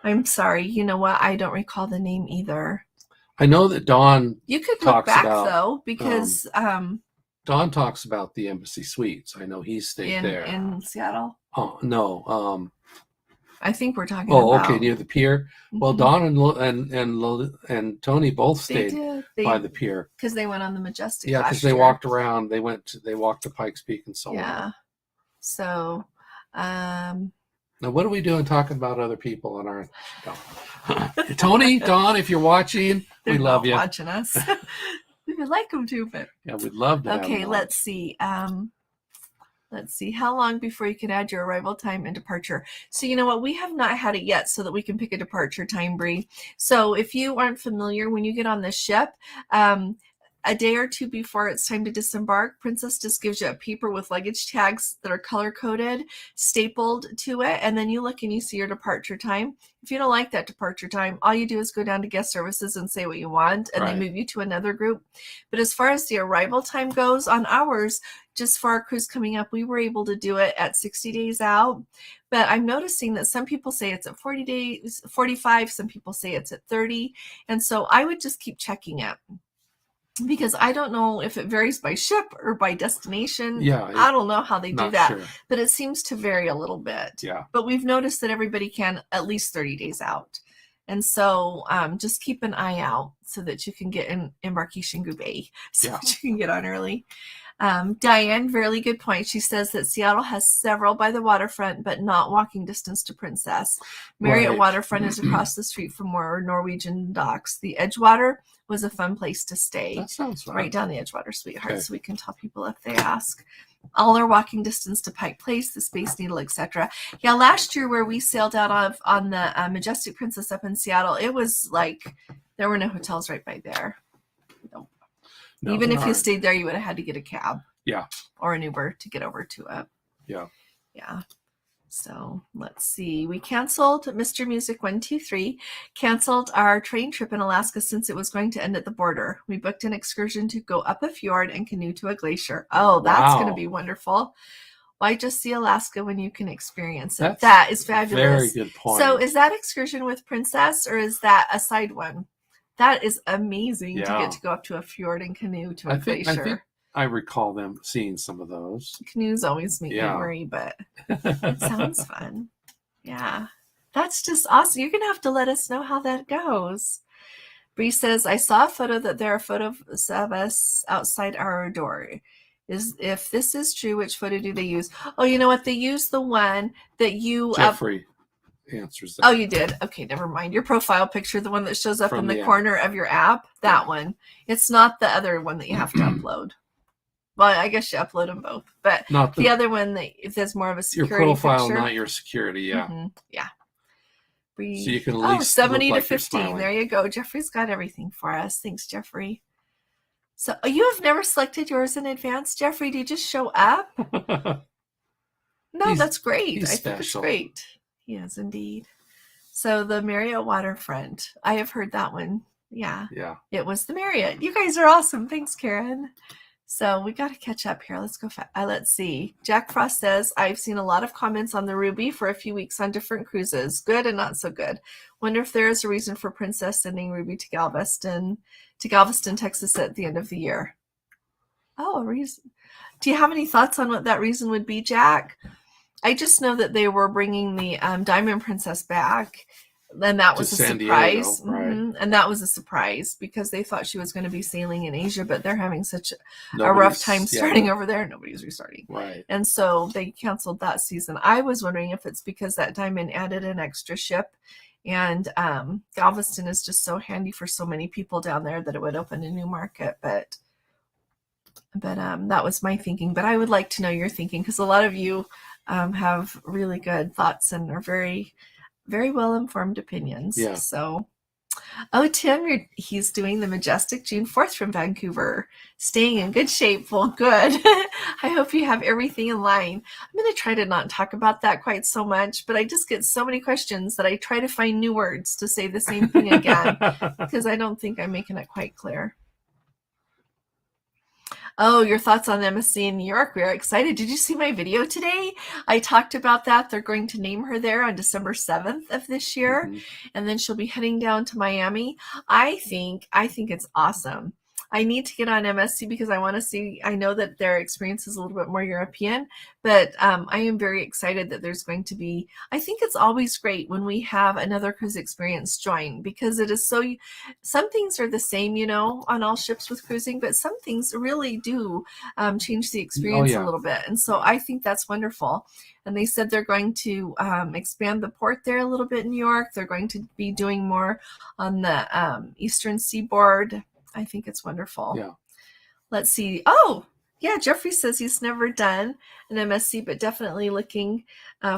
Speaker 2: I'm sorry. You know what? I don't recall the name either.
Speaker 1: I know that Dawn
Speaker 2: You could look back though, because
Speaker 1: Dawn talks about the Embassy Suites. I know he stayed there.
Speaker 2: In Seattle?
Speaker 1: Oh, no.
Speaker 2: I think we're talking about.
Speaker 1: Okay, near the pier. Well, Dawn and Tony both stayed by the pier
Speaker 2: because they went on the Majestic.
Speaker 1: Yeah, because they walked around. They walked to Pikes Peak and so on.
Speaker 2: Yeah. So,
Speaker 1: now what are we doing talking about other people on our? Tony, Dawn, if you're watching, we love you.
Speaker 2: Watching us. We would like them to, but
Speaker 1: we'd love to.
Speaker 2: Okay, let's see. Let's see, how long before you can add your arrival time and departure? So you know what? We have not had it yet so that we can pick a departure time, Bree. So if you aren't familiar, when you get on the ship, a day or two before it's time to disembark, Princess just gives you a paper with luggage tags that are color-coded, stapled to it, and then you look and you see your departure time. If you don't like that departure time, all you do is go down to guest services and say what you want, and they move you to another group. But as far as the arrival time goes, on ours, just for our cruise coming up, we were able to do it at 60 days out. But I'm noticing that some people say it's at 40 days, 45, some people say it's at 30. And so I would just keep checking it, because I don't know if it varies by ship or by destination. I don't know how they do that, but it seems to vary a little bit. But we've noticed that everybody can at least 30 days out. And so just keep an eye out so that you can get in Embarkation Group A, so that you can get on early. Diane, very good point. She says that Seattle has several by the waterfront, but not walking distance to Princess. Marriott Waterfront is across the street from where Norwegian docks. The Edgewater was a fun place to stay.
Speaker 1: That sounds fun.
Speaker 2: Right down the Edgewater, sweetheart, so we can tell people if they ask. All are walking distance to Pike Place, the Space Needle, etc. Yeah, last year where we sailed out on the Majestic Princess up in Seattle, it was like there were no hotels right by there. No. Even if you stayed there, you would have had to get a cab.
Speaker 1: Yeah.
Speaker 2: Or an Uber to get over to it.
Speaker 1: Yeah.
Speaker 2: Yeah. So let's see. We canceled Mr. Music 123, canceled our train trip in Alaska since it was going to end at the border. We booked an excursion to go up a fjord and canoe to a glacier. Oh, that's going to be wonderful. Why just see Alaska when you can experience it? That is fabulous.
Speaker 1: Very good point.
Speaker 2: So is that excursion with Princess or is that a side one? That is amazing to get to go up to a fjord and canoe to a glacier.
Speaker 1: I think I recall them seeing some of those.
Speaker 2: Canoes always make me worry, but it sounds fun. Yeah. That's just awesome. You're going to have to let us know how that goes. Bree says, I saw a photo that there are photos of us outside our door. If this is true, which photo do they use? Oh, you know what? They use the one that you...
Speaker 1: Jeffrey answers that.
Speaker 2: Oh, you did? Okay, never mind. Your profile picture, the one that shows up in the corner of your app, that one. It's not the other one that you have to upload. Well, I guess you upload them both, but not the other one that if there's more of a security
Speaker 1: your profile,
Speaker 2: picture.
Speaker 1: not your security. Yeah,
Speaker 2: yeah.
Speaker 1: So you can at least
Speaker 2: 70
Speaker 1: look
Speaker 2: to 15. There you go. Jeffrey's got everything for us. Thanks, Jeffrey. So you have never selected yours in advance, Jeffrey? Do you just show up? No, that's great. I think it's great. He is indeed. So the Marriott Waterfront. I have heard that one. Yeah.
Speaker 1: Yeah.
Speaker 2: It was the Marriott. You guys are awesome. Thanks, Karen. So we got to catch up here. Let's go. Let's see. Jack Frost says, I've seen a lot of comments on the Ruby for a few weeks on different cruises. Good and not so good. Wonder if there is a reason for Princess sending Ruby to Galveston, Texas at the end of the year. Oh, a reason. Do you have any thoughts on what that reason would be, Jack? I just know that they were bringing the Diamond Princess back. And that was a surprise.
Speaker 1: Diego, right.
Speaker 2: And that was a surprise because they thought she was going to be sailing in Asia, but they're having such a rough time starting over there. Nobody's restarting.
Speaker 1: Right.
Speaker 2: And so they canceled that season. I was wondering if it's because that Diamond added an extra ship and Galveston is just so handy for so many people down there that it would open a new market. But that was my thinking. But I would like to know your thinking because a lot of you have really good thoughts and are very well-informed opinions.
Speaker 1: Yeah.
Speaker 2: So, Tim, he's doing the Majestic June 4th from Vancouver. Staying in good shape. Well, good. I hope you have everything in line. I'm going to try to not talk about that quite so much, but I just get so many questions that I try to find new words to say the same thing again because I don't think I'm making it quite clear. Oh, your thoughts on MSC in New York. We are excited. Did you see my video today? I talked about that. They're going to name her there on December 7th of this year. Mm-hmm. And then she'll be heading down to Miami. I think it's awesome. I need to get on MSC because I want to see, I know that their experience is a little bit more European, but I am very excited that there's going to be, I think it's always great when we have another cruise experience join because it is so, some things are the same, on all ships with cruising, but some things really do change the experience a little bit. And so I think that's wonderful. And they said they're going to expand the port there a little bit in New York. They're going to be doing more on the eastern seaboard. I think it's wonderful.
Speaker 1: Yeah.
Speaker 2: Let's see. Oh, yeah. Jeffrey says he's never done an MSC, but definitely looking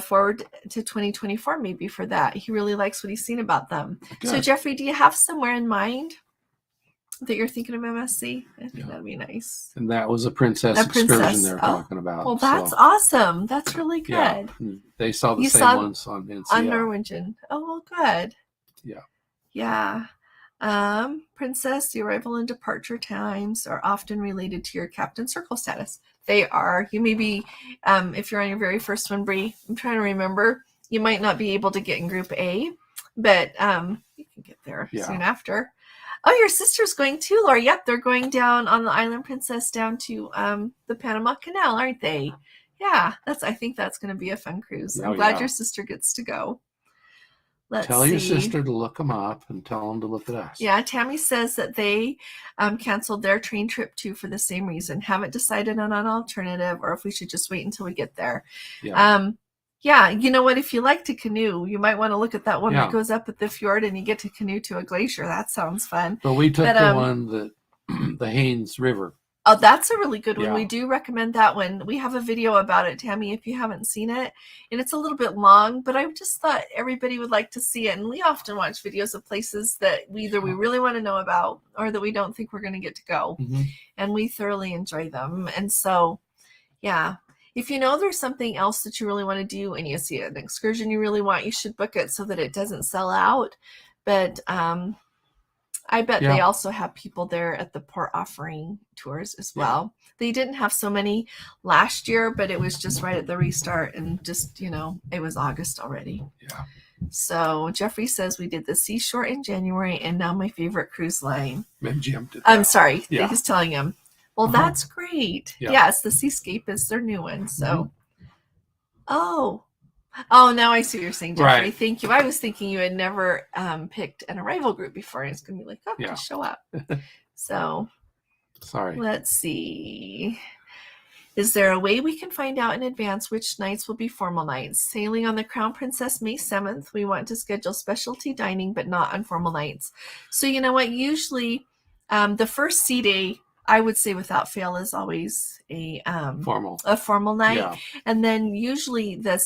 Speaker 2: forward to 2024 maybe for that. He really likes what he's seen about them. Good. So, Jeffrey, do you have somewhere in mind that you're thinking of MSC? I think that'd be nice.
Speaker 1: And that was a princess excursion they're talking about.
Speaker 2: Well, that's awesome. That's really good.
Speaker 1: Yeah. They saw the same ones on NCL.
Speaker 2: On Norwegian. Oh, well, good.
Speaker 1: Yeah.
Speaker 2: Yeah. Princess, the arrival and departure times are often related to your captain circle status. They are. You may be, if you're on your very first one, Bree, I'm trying to remember, you might not be able to get in group A, but you can get there soon after. Oh, your sister's going too, Laura. Yep, they're going down on the Island Princess down to the Panama Canal, aren't they? Yeah, I think that's going to be a fun cruise. I'm glad your sister gets to go.
Speaker 1: Tell your sister to look them up and tell them to look at us.
Speaker 2: Yeah, Tammy says that they canceled their train trip too for the same reason. Haven't decided on an alternative or if we should just wait until we get there. Yeah. You know what? If you like to canoe, you might want to look at that one that goes up at the fjord and you get to canoe to a glacier. That sounds fun.
Speaker 1: But we took the one that the Haynes River.
Speaker 2: Oh, that's a really good one.
Speaker 1: Yeah.
Speaker 2: We do recommend that one. We have a video about it, Tammy, if you haven't seen it. And it's a little bit long, but I just thought everybody would like to see it. And we often watch videos of places that we really want to know about or that we don't think we're going to get to go.
Speaker 1: Mm-hmm.
Speaker 2: And we thoroughly enjoy them. And so, yeah. If you know there's something else that you really want to do and you see an excursion you really want, you should book it so that it doesn't sell out. But I bet they also have people there at the port offering tours as well. They didn't have so many last year, but it was just right at the restart and just, it was August already.
Speaker 1: Yeah.
Speaker 2: So Jeffrey says we did the Seashore in January and now my favorite cruise line.
Speaker 1: And Jim did that.
Speaker 2: I'm sorry.
Speaker 1: Yeah.
Speaker 2: He's telling him. Well, that's great.
Speaker 1: Yeah.
Speaker 2: Yes, the Seascape is their new one. So, Oh, now I see what you're saying, Jeffrey.
Speaker 1: Right.
Speaker 2: Thank you. I was thinking you had never picked an arrival group before, and it's going to be like, just show up. So,
Speaker 1: sorry.
Speaker 2: Let's see. Is there a way we can find out in advance which nights will be formal nights? Sailing on the Crown Princess May 7th. We want to schedule specialty dining, but not on formal nights. So you know what? Usually, the first sea day, I would say without fail, is always a formal night.
Speaker 1: Yeah.
Speaker 2: And then usually the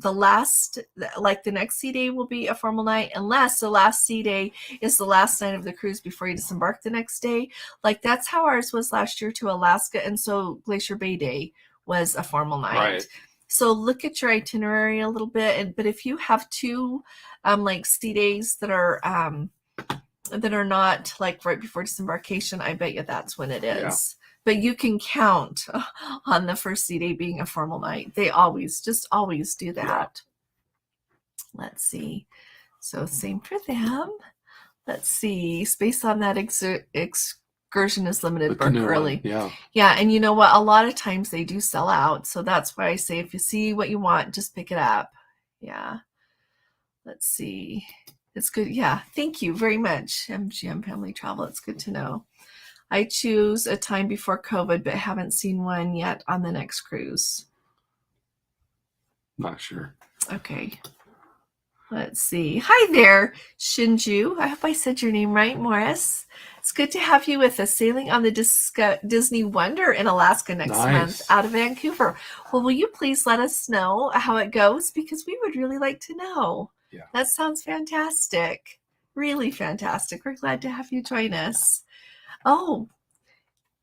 Speaker 2: last, like the next sea day will be a formal night, unless the last sea day is the last night of the cruise before you disembark the next day. Like that's how ours was last year to Alaska. And so Glacier Bay Day was a formal night.
Speaker 1: Right.
Speaker 2: So look at your itinerary a little bit. But if you have two like sea days that are not like right before disembarkation, I bet you that's when it is. Yeah. But you can count on the first sea day being a formal night. They always do that. Yeah. Let's see. So same for them. Let's see. Space on that excursion is limited. Book early.
Speaker 1: Yeah.
Speaker 2: Yeah. And you know what? A lot of times they do sell out. So that's why I say if you see what you want, just pick it up. Yeah. Let's see. It's good. Yeah. Thank you very much. MGM Family Travel. It's good to know. I choose a time before COVID, but haven't seen one yet on the next cruise.
Speaker 1: Not sure.
Speaker 2: Okay. Let's see. Hi there, Shinju. I hope I said your name right, Morris. It's good to have you with us sailing on the Disney Wonder in Alaska next month out of Vancouver. Well, will you please let us know how it goes? Because we would really like to know.
Speaker 1: Yeah.
Speaker 2: That sounds fantastic. Really fantastic. We're glad to have you join us. Oh,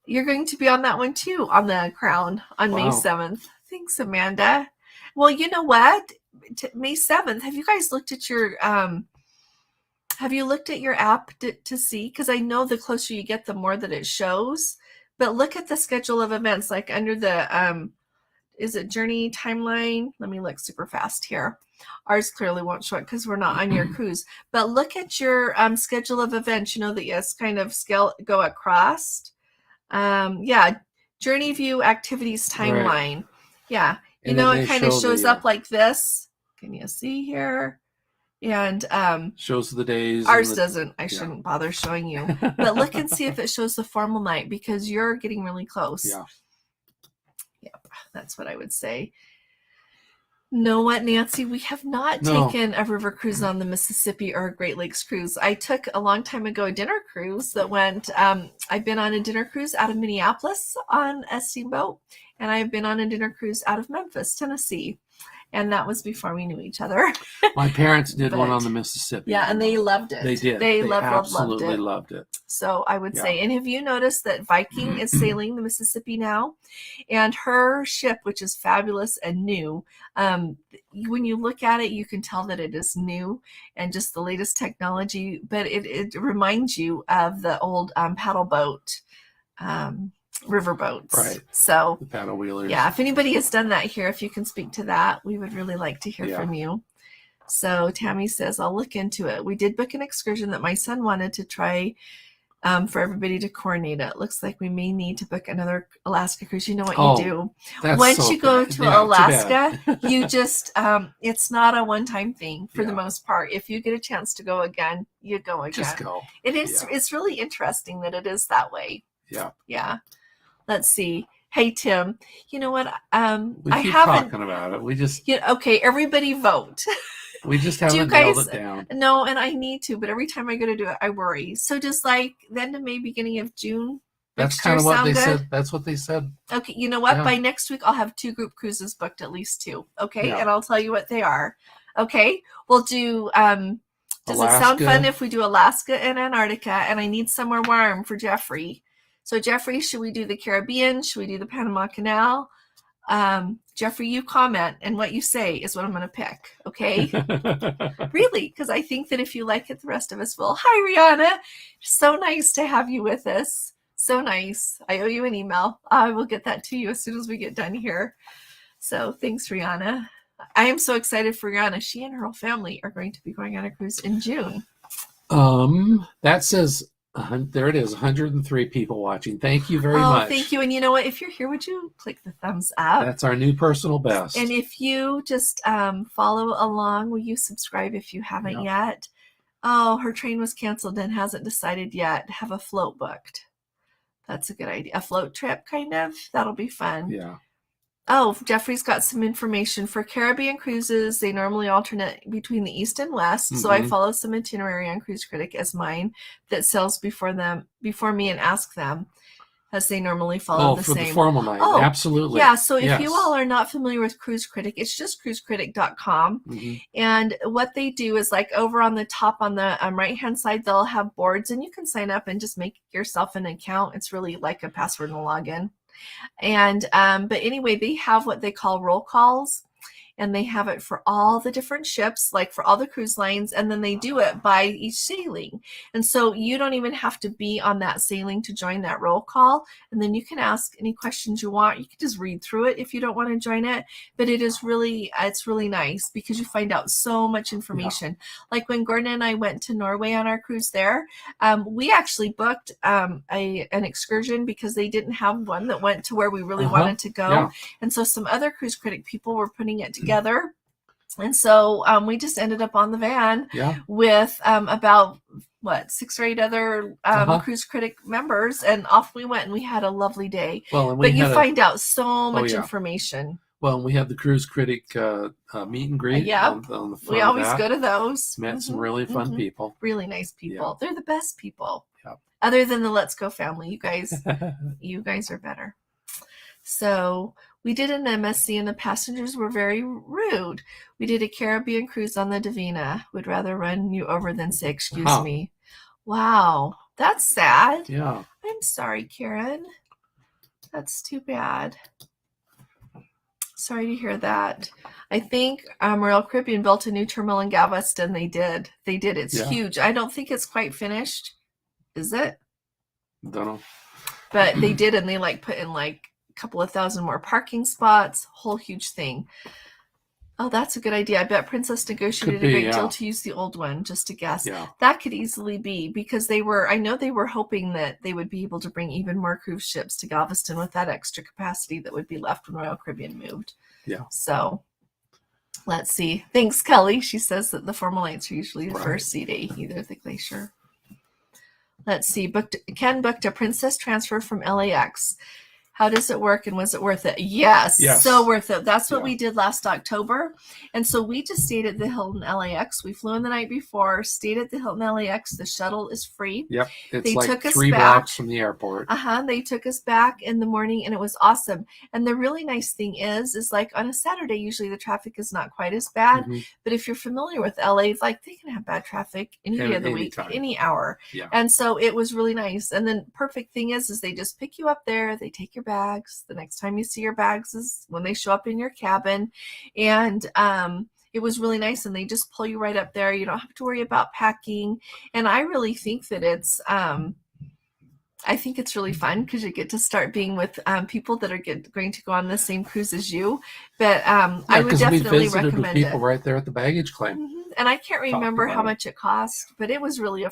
Speaker 2: you're going to be on that one too, on the Crown on May 7th. Thanks, Amanda. Well, you know what? May 7th. Have you guys looked at your app to see? Because I know the closer you get, the more that it shows. But look at the schedule of events, like under the is it journey timeline? Let me look super fast here. Ours clearly won't show it because we're not on your cruise. But look at your schedule of events. You know that yes, kind of go across. Journey view activities timeline. Right. Yeah, you know it kind of shows up like this. Can you see here? And
Speaker 1: shows the days.
Speaker 2: Ours doesn't. I shouldn't bother showing you. But look and see if it shows the formal night because you're getting really close.
Speaker 1: Yeah.
Speaker 2: Yep, that's what I would say. Know what, Nancy? We have not taken a river cruise on the Mississippi or a Great Lakes cruise. I took a long time ago a dinner cruise that went, I've been on a dinner cruise out of Minneapolis on a steamboat, and I've been on a dinner cruise out of Memphis, Tennessee. And that was before we knew each other.
Speaker 1: My parents did one on the Mississippi.
Speaker 2: Yeah, and they loved it.
Speaker 1: They did.
Speaker 2: They
Speaker 1: absolutely loved it.
Speaker 2: So I would say, and have you noticed that Viking is sailing the Mississippi now? And her ship, which is fabulous and new, when you look at it, you can tell that it is new and just the latest technology, but it reminds you of the old paddle boat river boats.
Speaker 1: Right.
Speaker 2: So
Speaker 1: the paddle wheelers.
Speaker 2: Yeah. If anybody has done that here, if you can speak to that, we would really like to hear from you. So Tammy says, I'll look into it. We did book an excursion that my son wanted to try for everybody to coordinate it. Looks like we may need to book another Alaska cruise. You know what you do. Once you go to Alaska, you just, it's not a one-time thing for the most part. If you get a chance to go again, you go again.
Speaker 1: Just go.
Speaker 2: It is, it's really interesting that it is that way.
Speaker 1: Yeah.
Speaker 2: Yeah. Let's see. Hey, Tim, you know what?
Speaker 1: We keep talking about it. We just...
Speaker 2: okay, everybody vote.
Speaker 1: We just haven't nailed it down.
Speaker 2: No, and I need to, but every time I go to do it, I worry. So just like the end of May, beginning of June,
Speaker 1: That's kind of what they said. That's what they said.
Speaker 2: Okay, you know what?
Speaker 1: Yeah.
Speaker 2: By next week, I'll have 2 group cruises booked, at least 2. Okay,
Speaker 1: Yeah.
Speaker 2: and I'll tell you what they are. Okay, we'll do. Does it sound fun if we do Alaska and Antarctica? And I need somewhere warm for Jeffrey. So Jeffrey, should we do the Caribbean? Should we do the Panama Canal? Jeffrey, you comment, and what you say is what I'm going to pick. Okay, really, because I think that if you like it, the rest of us will. Hi, Rihanna. So nice to have you with us. So nice. I owe you an email. I will get that to you as soon as we get done here. So thanks, Rihanna. I am so excited for Rihanna. She and her whole family are going to be going on a cruise in June.
Speaker 1: That says, there it is, 103 people watching. Thank you very much.
Speaker 2: Thank you. And you know what? If you're here, would you click the thumbs up?
Speaker 1: That's our new personal best.
Speaker 2: And if you just follow along, will you subscribe if you haven't yet? Oh, her train was canceled and hasn't decided yet. Have a float booked. That's a good idea. A float trip, kind of. That'll be fun.
Speaker 1: Yeah.
Speaker 2: Oh, Jeffrey's got some information for Caribbean cruises. They normally alternate between the East and West. So I follow some itinerary on Cruise Critic as mine that sells before me and ask them, as they normally follow the same. Oh, for the formal night.
Speaker 1: Oh, absolutely.
Speaker 2: Yeah, so if you all are not familiar with Cruise Critic, it's just cruisecritic.com. And what they do is, like, over on the top on the right-hand side, they'll have boards, and you can sign up and just make yourself an account. It's really like a password and a login. And but anyway, they have what they call roll calls, and they have it for all the different ships, like for all the cruise lines, and then they do it by each sailing. And so you don't even have to be on that sailing to join that roll call. And then you can ask any questions you want. You can just read through it if you don't want to join it. But it is really, it's really nice because you find out so much information. Like when Gordon and I went to Norway on our cruise there, we actually booked an excursion because they didn't have one that went to where we really wanted to go. And so some other Cruise Critic people were putting it together. And so we just ended up on the van with about 6 or 8 other Cruise Critic members, and off we went, and we had a lovely day. But you find out so much information.
Speaker 1: Well, and we had the Cruise Critic meet and greet. On the front
Speaker 2: we always go to those.
Speaker 1: Met some really fun people.
Speaker 2: Really nice people. They're the best people. Other than the Let's Go family, you guys are better. So we did an MSC and the passengers were very rude. We did a Caribbean cruise on the Divina. Would rather run you over than say, excuse me. Wow. That's sad.
Speaker 1: Yeah.
Speaker 2: I'm sorry, Karen. That's too bad. Sorry to hear that. I think Royal Caribbean built a new terminal in Galveston. They did. It's huge. I don't think it's quite finished. Is it?
Speaker 1: Don't know.
Speaker 2: But they did, and they put in couple of thousand more parking spots, whole huge thing. Oh, that's a good idea. I bet Princess negotiated a great deal to use the old one, just to guess. That could easily be, because I know they were hoping that they would be able to bring even more cruise ships to Galveston with that extra capacity that would be left when Royal Caribbean moved. So let's see. Thanks, Kelly. She says that the formal nights are usually the first sea day, either the Glacier. Let's see. Ken booked a Princess transfer from LAX. How does it work, and was it worth it? Yes. So worth it. That's what we did last October. And so we just stayed at the Hilton LAX. We flew in the night before, stayed at the Hilton LAX. The shuttle is free.
Speaker 1: Yep. It's
Speaker 2: they took us
Speaker 1: 3 blocks from the airport.
Speaker 2: They took us back in the morning, and it was awesome. And the really nice thing is like on a Saturday, usually the traffic is not quite as bad. But if you're familiar with LA, it's like they can have bad traffic any day of the week, any hour. And so it was really nice. And then perfect thing is they just pick you up there. They take your bags. The next time you see your bags is when they show up in your cabin. And it was really nice, and they just pull you right up there. You don't have to worry about packing. And I really think that it's I think it's really fun because you get to start being with people that are going to go on the same cruise as you. But I would definitely recommend
Speaker 1: with people right there at the baggage claim.
Speaker 2: And I can't remember how much it cost, but it was really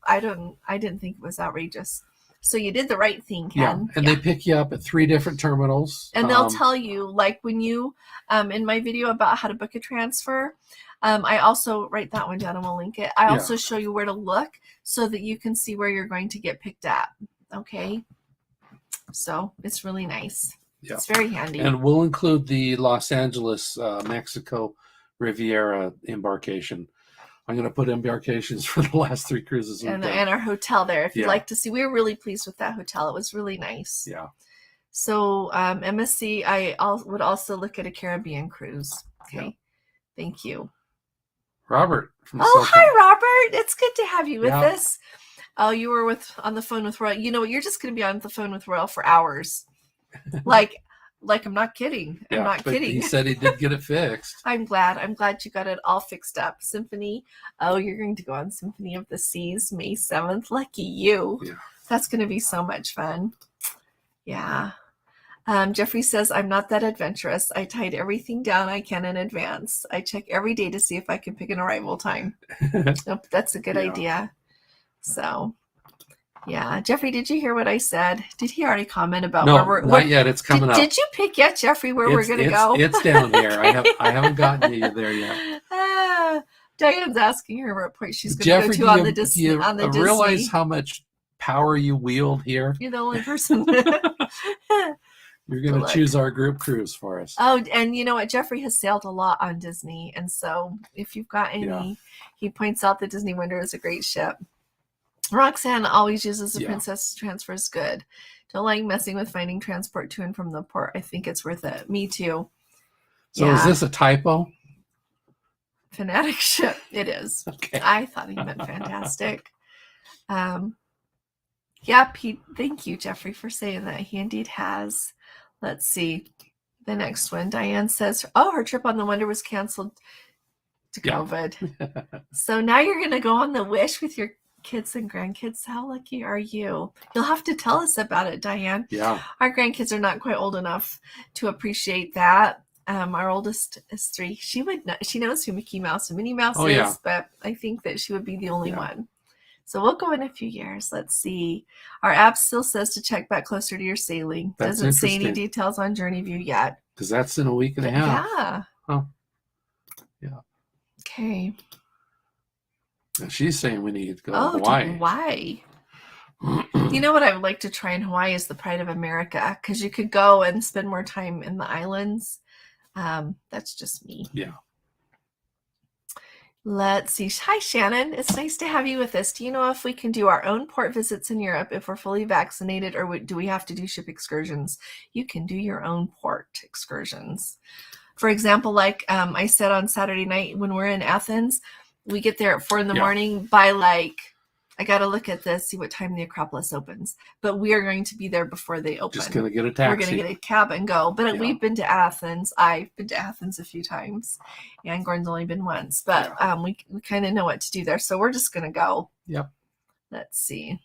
Speaker 2: I didn't think it was outrageous. So you did the right thing, Ken.
Speaker 1: And they pick you up at 3 different terminals.
Speaker 2: And they'll tell you, like when you, in my video about how to book a transfer, I also write that one down and we'll link it. I also show you where to look so that you can see where you're going to get picked up. Okay. So it's really nice. It's very handy.
Speaker 1: And we'll include the Los Angeles, Mexico Riviera embarkation I'm going to put embarkations for the last 3 cruises.
Speaker 2: And our hotel there. If you'd
Speaker 1: Yeah.
Speaker 2: like to see, we were really pleased with that hotel. It was really nice.
Speaker 1: Yeah.
Speaker 2: So MSC, would also look at a Caribbean cruise. Okay.
Speaker 1: Yeah.
Speaker 2: Thank you.
Speaker 1: Robert. From
Speaker 2: Oh,
Speaker 1: SoCal.
Speaker 2: hi, Robert. It's good to have you with
Speaker 1: Yeah.
Speaker 2: us. Oh, you were on the phone with Royal. You know what? You're just going to be on the phone with Royal for hours. Like I'm not kidding. I'm not
Speaker 1: but
Speaker 2: kidding.
Speaker 1: He said he did get it fixed.
Speaker 2: I'm glad you got it all fixed up. Symphony. Oh, you're going to go on Symphony of the Seas May 7th. Lucky you.
Speaker 1: Yeah.
Speaker 2: That's going to be so much fun. Yeah. Jeffrey says, I'm not that adventurous. I tied everything down I can in advance. I check every day to see if I can pick an arrival time. Nope, that's a good idea. So, yeah. Jeffrey, did you hear what I said? Did he already comment about
Speaker 1: No,
Speaker 2: where we're
Speaker 1: not yet. It's coming up.
Speaker 2: Did you pick yet, Jeffrey, where we're going to go?
Speaker 1: It's down here. I haven't gotten you there yet.
Speaker 2: Diane's asking her what point she's going to go to on the Disney.
Speaker 1: Do you realize how much power you wield here?
Speaker 2: You're the only person.
Speaker 1: You're going to choose our group cruise for us.
Speaker 2: Oh, and you know what? Jeffrey has sailed a lot on Disney. And so if you've got any, he points out that Disney Wonder is a great ship. Roxanne always uses the Princess Transfers. Good. Don't like messing with finding transport to and from the port. I think it's worth it. Me too.
Speaker 1: So is this a typo?
Speaker 2: Fanatic ship. It is.
Speaker 1: Okay.
Speaker 2: I thought he meant fantastic. Yeah, Pete. Thank you, Jeffrey, for saying that. He indeed has. Let's see. The next one. Diane says, her trip on the Wonder was canceled to COVID. So now you're going to go on the Wish with your kids and grandkids. How lucky are you? You'll have to tell us about it, Diane.
Speaker 1: Yeah.
Speaker 2: Our grandkids are not quite old enough to appreciate that. Our oldest is 3. She would know, she knows who Mickey Mouse and Minnie Mouse is, but I think that she would be the only one. So we'll go in a few years. Let's see. Our app still says to check back closer to your sailing. Doesn't say any details on Journey View yet.
Speaker 1: Because that's in a week and a half.
Speaker 2: Yeah.
Speaker 1: Oh. Yeah.
Speaker 2: Okay.
Speaker 1: And she's saying we need to go to Hawaii.
Speaker 2: To Hawaii. You know what I would like to try in Hawaii is the Pride of America, because you could go and spend more time in the islands. That's just me.
Speaker 1: Yeah.
Speaker 2: Let's see. Hi, Shannon. It's nice to have you with us. Do you know if we can do our own port visits in Europe if we're fully vaccinated, or do we have to do ship excursions? You can do your own port excursions. For example, like I said on Saturday night when we're in Athens, we get there at 4 in the morning by I got to look at this, see what time the Acropolis opens. But we are going to be there before they open.
Speaker 1: Just going to get a taxi.
Speaker 2: We're going to get a cab and go. But we've been to Athens. I've been to Athens a few times. And Gordon's only been once. But we kind of know what to do there. So we're just going to go.
Speaker 1: Yep.
Speaker 2: Let's see.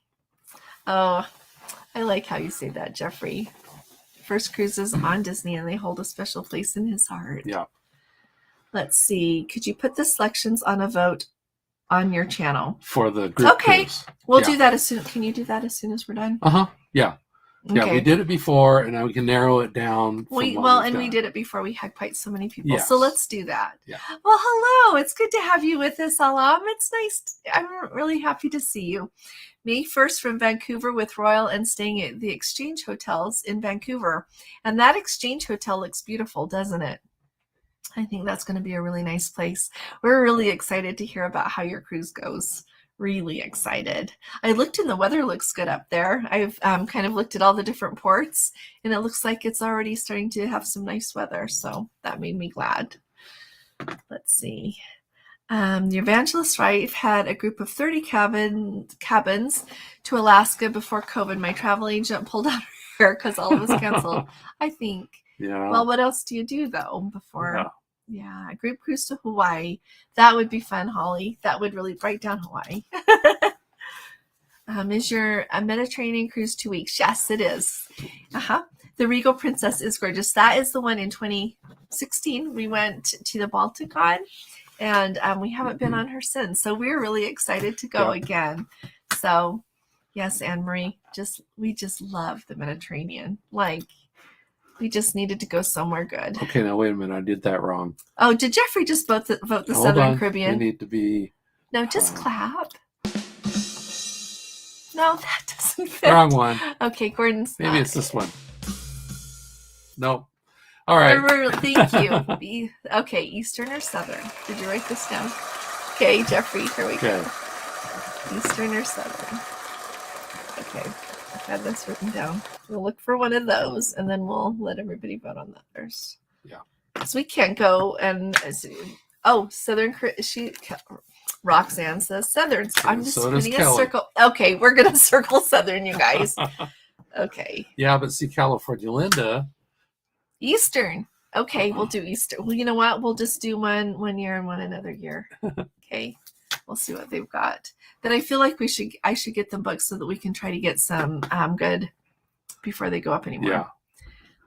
Speaker 2: Oh, I like how you say that, Jeffrey. First cruises on Disney, and they hold a special place in his heart.
Speaker 1: Yeah.
Speaker 2: Let's see. Could you put the selections on a vote on your channel
Speaker 1: for the group cruise?
Speaker 2: We'll do that as soon. Can you do that as soon as we're done?
Speaker 1: Yeah. Yeah, we did it before, and now we can narrow it down.
Speaker 2: We did it before we had quite so many people.
Speaker 1: Yes.
Speaker 2: So let's do that.
Speaker 1: Yeah.
Speaker 2: Well, hello. It's good to have you with us, Alam. It's nice. I'm really happy to see you. May 1st from Vancouver with Royal and staying at the Exchange Hotels in Vancouver. And that Exchange Hotel looks beautiful, doesn't it? I think that's going to be a really nice place. We're really excited to hear about how your cruise goes. Really excited. I looked and the weather looks good up there. I've kind of looked at all the different ports, and it looks like it's already starting to have some nice weather. So that made me glad. Let's see. The Evangelist Wife had a group of 30 cabins to Alaska before COVID. My travel agent pulled out her hair because all of us canceled. I think.
Speaker 1: Yeah.
Speaker 2: Well, what else do you do though before? Yeah, a group cruise to Hawaii. That would be fun, Holly. That would really break down Hawaii. Is your Mediterranean cruise 2 weeks? Yes, it is. The Regal Princess is gorgeous. That is the one in 2016 we went to the Baltic on, and we haven't been on her since. So we're really excited to go again. So yes, Anne Marie, we just love the Mediterranean. We just needed to go somewhere good.
Speaker 1: Okay, now wait a minute. I did that wrong.
Speaker 2: Oh, did Jeffrey just vote the Southern Caribbean?
Speaker 1: We need to be...
Speaker 2: No, just clap. No, that doesn't fit.
Speaker 1: Wrong one.
Speaker 2: Okay, Gordon's...
Speaker 1: Maybe it's this one. No. All right.
Speaker 2: Thank you. Okay, Eastern or Southern? Did you write this down? Okay, Jeffrey, here we
Speaker 1: Okay.
Speaker 2: go. Eastern or Southern? Okay, I've had this written down. We'll look for one of those, and then we'll let everybody vote on the others.
Speaker 1: Yeah.
Speaker 2: Because we can't go and Southern. Roxanne says Southern. So I'm just
Speaker 1: So does
Speaker 2: putting a
Speaker 1: Kelly.
Speaker 2: circle. Okay, we're gonna circle Southern, you guys. Okay.
Speaker 1: Yeah, but see, California Linda.
Speaker 2: Eastern. Okay, we'll do Eastern. Well, you know what? We'll just do one year and one another year. Okay. We'll see what they've got. But I feel like I should get them books so that we can try to get some good before they go up anymore.
Speaker 1: Yeah.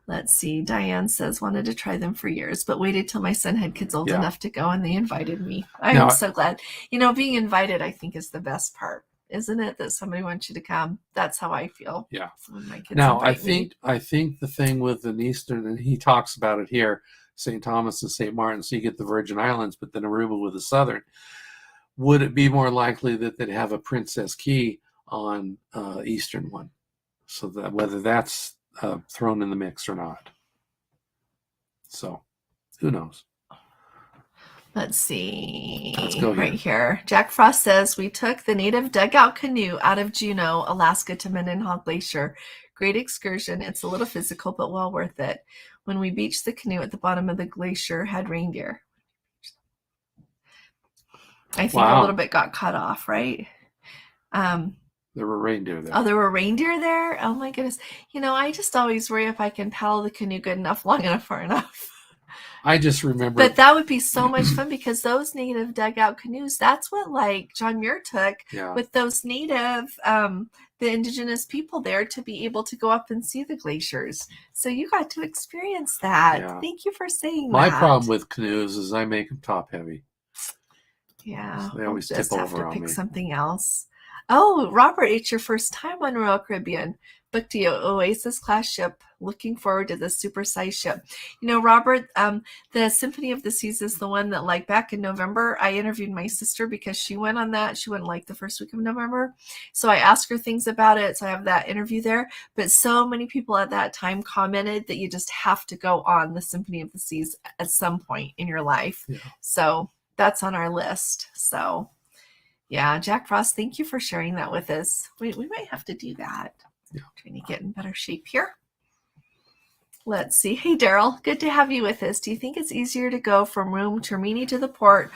Speaker 2: Let's see. Diane says wanted to try them for years, but waited till my son had kids old
Speaker 1: Yeah.
Speaker 2: enough to go, and they invited me. I'm so glad. Being invited, I think, is the best part, isn't it? That somebody wants you to come. That's how I feel.
Speaker 1: Yeah.
Speaker 2: When my kids
Speaker 1: Now, I
Speaker 2: invite me.
Speaker 1: think the thing with an Eastern, and he talks about it here, St. Thomas and St. Martin, so you get the Virgin Islands, but then Aruba with the Southern. Would it be more likely that they'd have a Princess Key on Eastern one? So that whether that's thrown in the mix or not. So, who knows?
Speaker 2: Let's see.
Speaker 1: Let's go
Speaker 2: right here. Jack Frost says, we took the native dugout canoe out of Juneau, Alaska to Mendenhall Glacier. Great excursion. It's a little physical, but well worth it. When we beached the canoe at the bottom of the glacier, had reindeer. I think a little bit got cut off, right?
Speaker 1: There were reindeer there.
Speaker 2: Oh, there were reindeer there? Oh my goodness. I just always worry if I can paddle the canoe good enough, long enough, far enough.
Speaker 1: I just remember.
Speaker 2: But that would be so much fun because those native dugout canoes, that's what like John Muir took with those native, the indigenous people there to be able to go up and see the glaciers. So you got to experience that. Yeah. Thank you for saying
Speaker 1: My
Speaker 2: that.
Speaker 1: problem with canoes is I make them top heavy.
Speaker 2: Yeah.
Speaker 1: So they always tip over on me.
Speaker 2: Just have to pick something else. Oh, Robert, it's your first time on Royal Caribbean. Booked the Oasis class ship. Looking forward to the super-sized ship. Robert, the Symphony of the Seas is the one that, like, back in November, I interviewed my sister because she went on that. She went, like, the first week of November. So I asked her things about it. So I have that interview there. But so many people at that time commented that you just have to go on the Symphony of the Seas at some point in your life. Yeah. So that's on our list. So, yeah, Jack Frost, thank you for sharing that with us. We might have to do that. Yeah. Trying to get in better shape here. Let's see. Hey, Daryl, good to have you with us. Do you think it's easier to go from room Termini to the port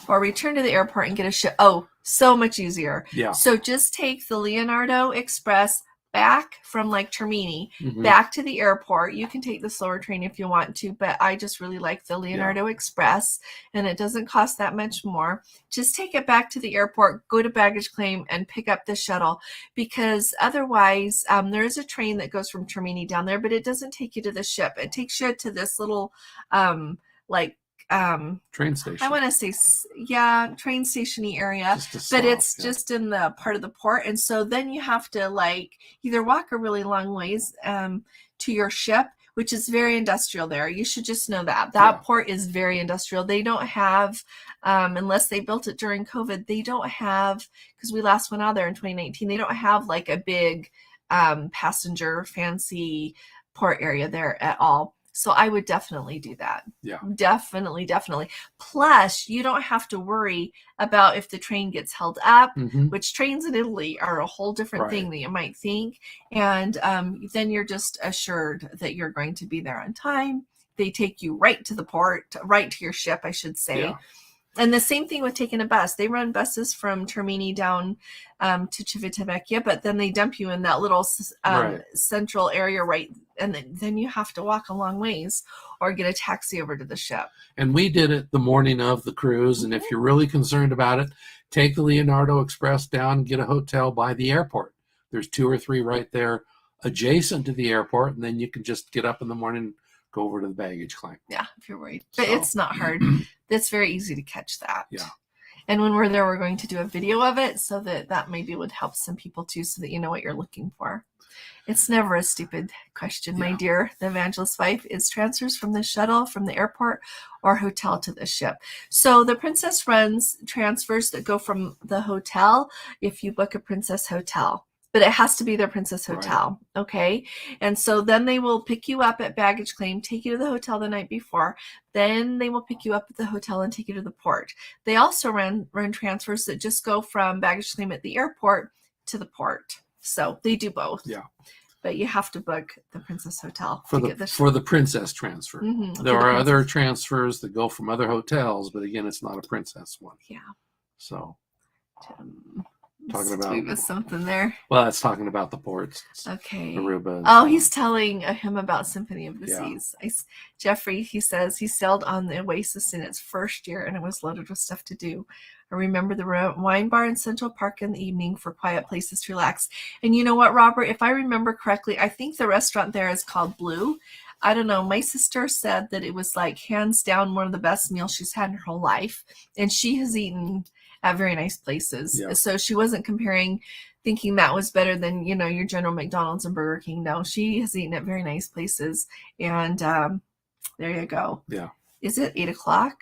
Speaker 2: or return to the airport and get a ship? Oh, so much easier. Yeah. So just take the Leonardo Express back from like Termini back to the airport. You can take the slower train if you want to, but I just really like the Leonardo Express, and it doesn't cost that much more. Just take it back to the airport, go to baggage claim, and pick up the shuttle, because otherwise there is a train that goes from Termini down there, but it doesn't take you to the ship. It takes you to this little
Speaker 1: train station.
Speaker 2: I want to say, train station-y area, but it's just in the part of the port. And so then you have to like either walk a really long ways to your ship, which is very industrial there. You should just know that port is very industrial. They don't have, unless they built it during COVID, they don't have, because we last went out there in 2019, they don't have like a big passenger fancy port area there at all. So I would definitely do that. Yeah. Definitely. Plus, you don't have to worry about if the train gets held up, which trains in Italy are a whole different thing than you might think. And then you're just assured that you're going to be there on time. They take you right to the port, right to your ship, I should say. Yeah. And the same thing with taking a bus. They run buses from Termini down to Civitavecchia, but then they dump you in that little central area, right? And then you have to walk a long ways or get a taxi over to the ship.
Speaker 1: And we did it the morning of the cruise. And if you're really concerned about it, take the Leonardo Express down and get a hotel by the airport. There's 2 or 3 right there adjacent to the airport. And then you can just get up in the morning, go over to the baggage claim.
Speaker 2: Yeah, if you're worried. But it's not hard. It's very easy to catch that.
Speaker 1: Yeah.
Speaker 2: And when we're there, we're going to do a video of it so that maybe would help some people too, so that you know what you're looking for. It's never a stupid question, my dear. The Evangelist Wife is transfers from the shuttle from the airport or hotel to the ship. So the Princess runs transfers that go from the hotel if you book a Princess hotel. but it has to be their Princess Hotel. Right. Okay. And so then they will pick you up at baggage claim, take you to the hotel the night before. Then they will pick you up at the hotel and take you to the port. They also run transfers that just go from baggage claim at the airport to the port. So they do both.
Speaker 1: Yeah.
Speaker 2: But you have to book the Princess Hotel
Speaker 1: for the Princess transfer.
Speaker 2: Mm-hmm.
Speaker 1: There are other transfers that go from other hotels, but again, it's not a Princess one.
Speaker 2: Yeah.
Speaker 1: So talking about
Speaker 2: we missed something there.
Speaker 1: Well, that's talking about the ports.
Speaker 2: Okay.
Speaker 1: Aruba.
Speaker 2: Oh, he's telling him about Symphony of the Seas. Jeffrey, he says he sailed on the Oasis in its first year, and it was loaded with stuff to do. I remember the wine bar in Central Park in the evening for quiet places to relax. And you know what, Robert? If I remember correctly, I think the restaurant there is called Blue. I don't know. My sister said that it was like hands down one of the best meals she's had in her whole life. And she has eaten at very nice places. Yeah. So she wasn't comparing, thinking that was better than, you know, your General McDonald's and Burger King. No, she has eaten at very nice places. And there you go.
Speaker 1: Yeah.
Speaker 2: Is it 8 o'clock?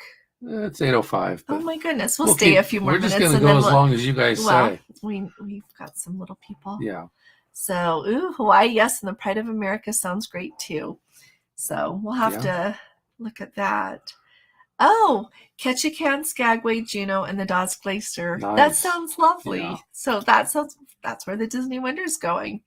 Speaker 1: It's 8:05.
Speaker 2: Oh my goodness. We'll stay a few more minutes.
Speaker 1: We're just going to go as long as you guys say.
Speaker 2: We've got some little people.
Speaker 1: Yeah.
Speaker 2: So, Hawaii, yes, and the Pride of America sounds great too. So we'll have to look at that. Oh, Ketchikan, Skagway, Juneau, and the Dawes Glacier. Nice. That sounds lovely. Yeah. So that's where the Disney Winter's going.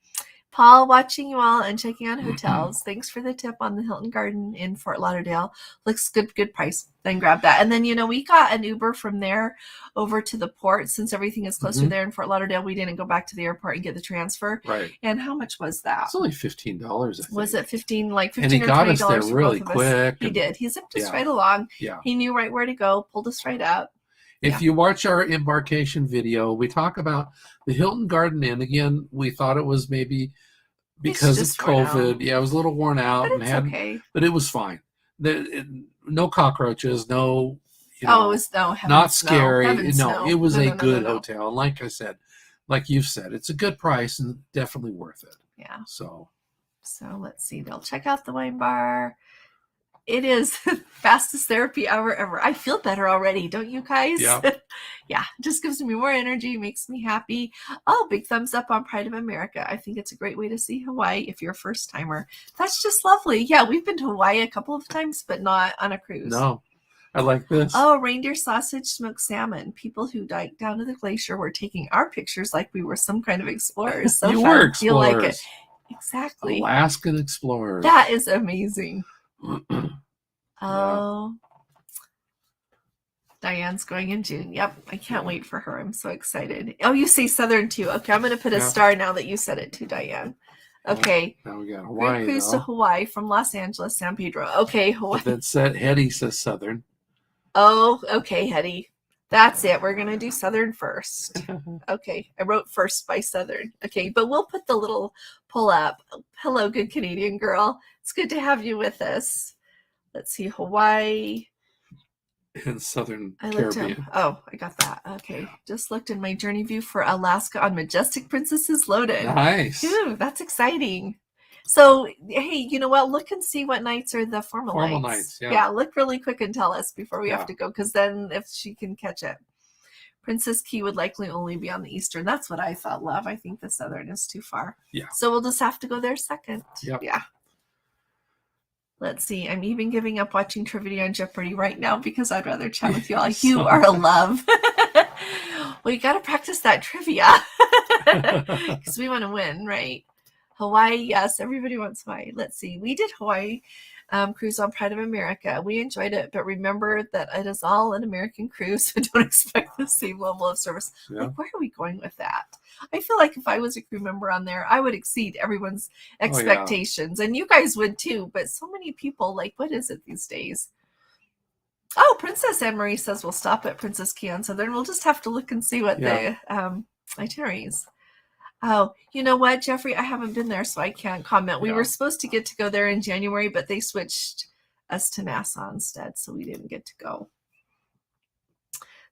Speaker 2: Paul, watching you all and checking on hotels. Thanks for the tip on the Hilton Garden in Fort Lauderdale. Looks good price. Then grab that. And then, you know, we got an Uber from there over to the port. Since everything is closer there in Fort Lauderdale, we didn't go back to the airport and get the transfer.
Speaker 1: Right.
Speaker 2: And how much was that?
Speaker 1: It's only $15, I think.
Speaker 2: Was it 15, like $15
Speaker 1: and he
Speaker 2: or
Speaker 1: got
Speaker 2: $20
Speaker 1: us there really
Speaker 2: for
Speaker 1: quick.
Speaker 2: He did. He zipped us right along.
Speaker 1: Yeah.
Speaker 2: He knew right where to go, pulled us right up.
Speaker 1: If you watch our embarkation video, we talk about the Hilton Garden Inn. Again, we thought it was maybe because of COVID. Yeah, it was a little worn out.
Speaker 2: But it's okay.
Speaker 1: But it was fine. No cockroaches, no,
Speaker 2: it was
Speaker 1: not scary. It was a good
Speaker 2: no.
Speaker 1: hotel. And like I said, like you've said, it's a good price and definitely worth it.
Speaker 2: Yeah.
Speaker 1: So
Speaker 2: let's see. They'll check out the wine bar. It is fastest therapy hour ever. I feel better already, don't you guys?
Speaker 1: Yeah.
Speaker 2: Yeah, just gives me more energy, makes me happy. Oh, big thumbs up on Pride of America. I think it's a great way to see Hawaii if you're a first timer. That's just lovely. Yeah, we've been to Hawaii a couple of times, but not on a cruise.
Speaker 1: No, I like this.
Speaker 2: Oh, reindeer sausage, smoked salmon. People who diked down to the glacier were taking our pictures like we were some kind of explorers. So
Speaker 1: you
Speaker 2: fun.
Speaker 1: were explorers.
Speaker 2: Feel like it. Exactly.
Speaker 1: Alaskan explorers.
Speaker 2: That is amazing. Oh, Diane's going in June. Yep, I can't wait for her. I'm so excited. Oh, you say Southern too. Okay, I'm going to put a star now that you said it too, Diane. Okay.
Speaker 1: Now we got Hawaii.
Speaker 2: Great cruise to Hawaii from Los Angeles, San Pedro. Okay, Hawaii.
Speaker 1: But then Hetty says Southern.
Speaker 2: Oh, okay, Hetty. That's it. We're going to do Southern first. Okay, I wrote first by Southern. Okay, but we'll put the little pull up. Hello, good Canadian girl. It's good to have you with us. Let's see, Hawaii.
Speaker 1: And Southern Caribbean.
Speaker 2: I got that. Okay. Just looked in my journey view for Alaska on Majestic Princesses Loaded.
Speaker 1: Nice.
Speaker 2: Ooh, that's exciting. So, hey, you know what? Look and see what nights are the formal nights.
Speaker 1: Formal nights, yeah.
Speaker 2: Yeah, look really quick and tell us before we have to go, because then if she can catch it. Princess Key would likely only be on the Eastern. That's what I thought, love. I think the Southern is too far.
Speaker 1: Yeah.
Speaker 2: So we'll just have to go there second.
Speaker 1: Yep.
Speaker 2: Yeah. Let's see. I'm even giving up watching Trivia on Jeopardy right now because I'd rather chat with you all. You are a love. Well, you got to practice that trivia because we want to win, right? Hawaii, yes. Everybody wants Hawaii. Let's see. We did Hawaii cruise on Pride of America. We enjoyed it, but remember that it is all an American cruise, so don't expect the same level of service. Yeah. Like, where are we going with that? I feel like if I was a crew member on there, I would exceed everyone's expectations. And you guys would too, but so many people, like, what is it these days? Oh, Princess Anne Marie says we'll stop at Princess Key on Southern. We'll just have to look and see what the itineraries. Oh, you know what, Jeffrey? I haven't been there, so I can't comment. We were supposed to get to go there in January, but they switched us to Nassau instead, so we didn't get to go.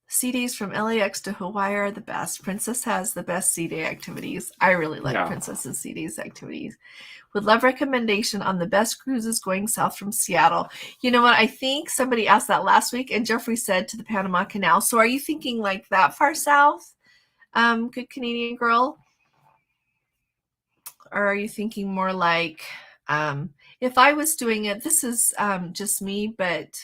Speaker 2: Sea days from LAX to Hawaii are the best. Princess has the best sea day activities. I really like Princess's sea days activities. Would love recommendation on the best cruises going south from Seattle. You know what? I think somebody asked that last week, and Jeffrey said to the Panama Canal. So are you thinking like that far south? Good Canadian girl. Or are you thinking more like, if I was doing it, this is just me, but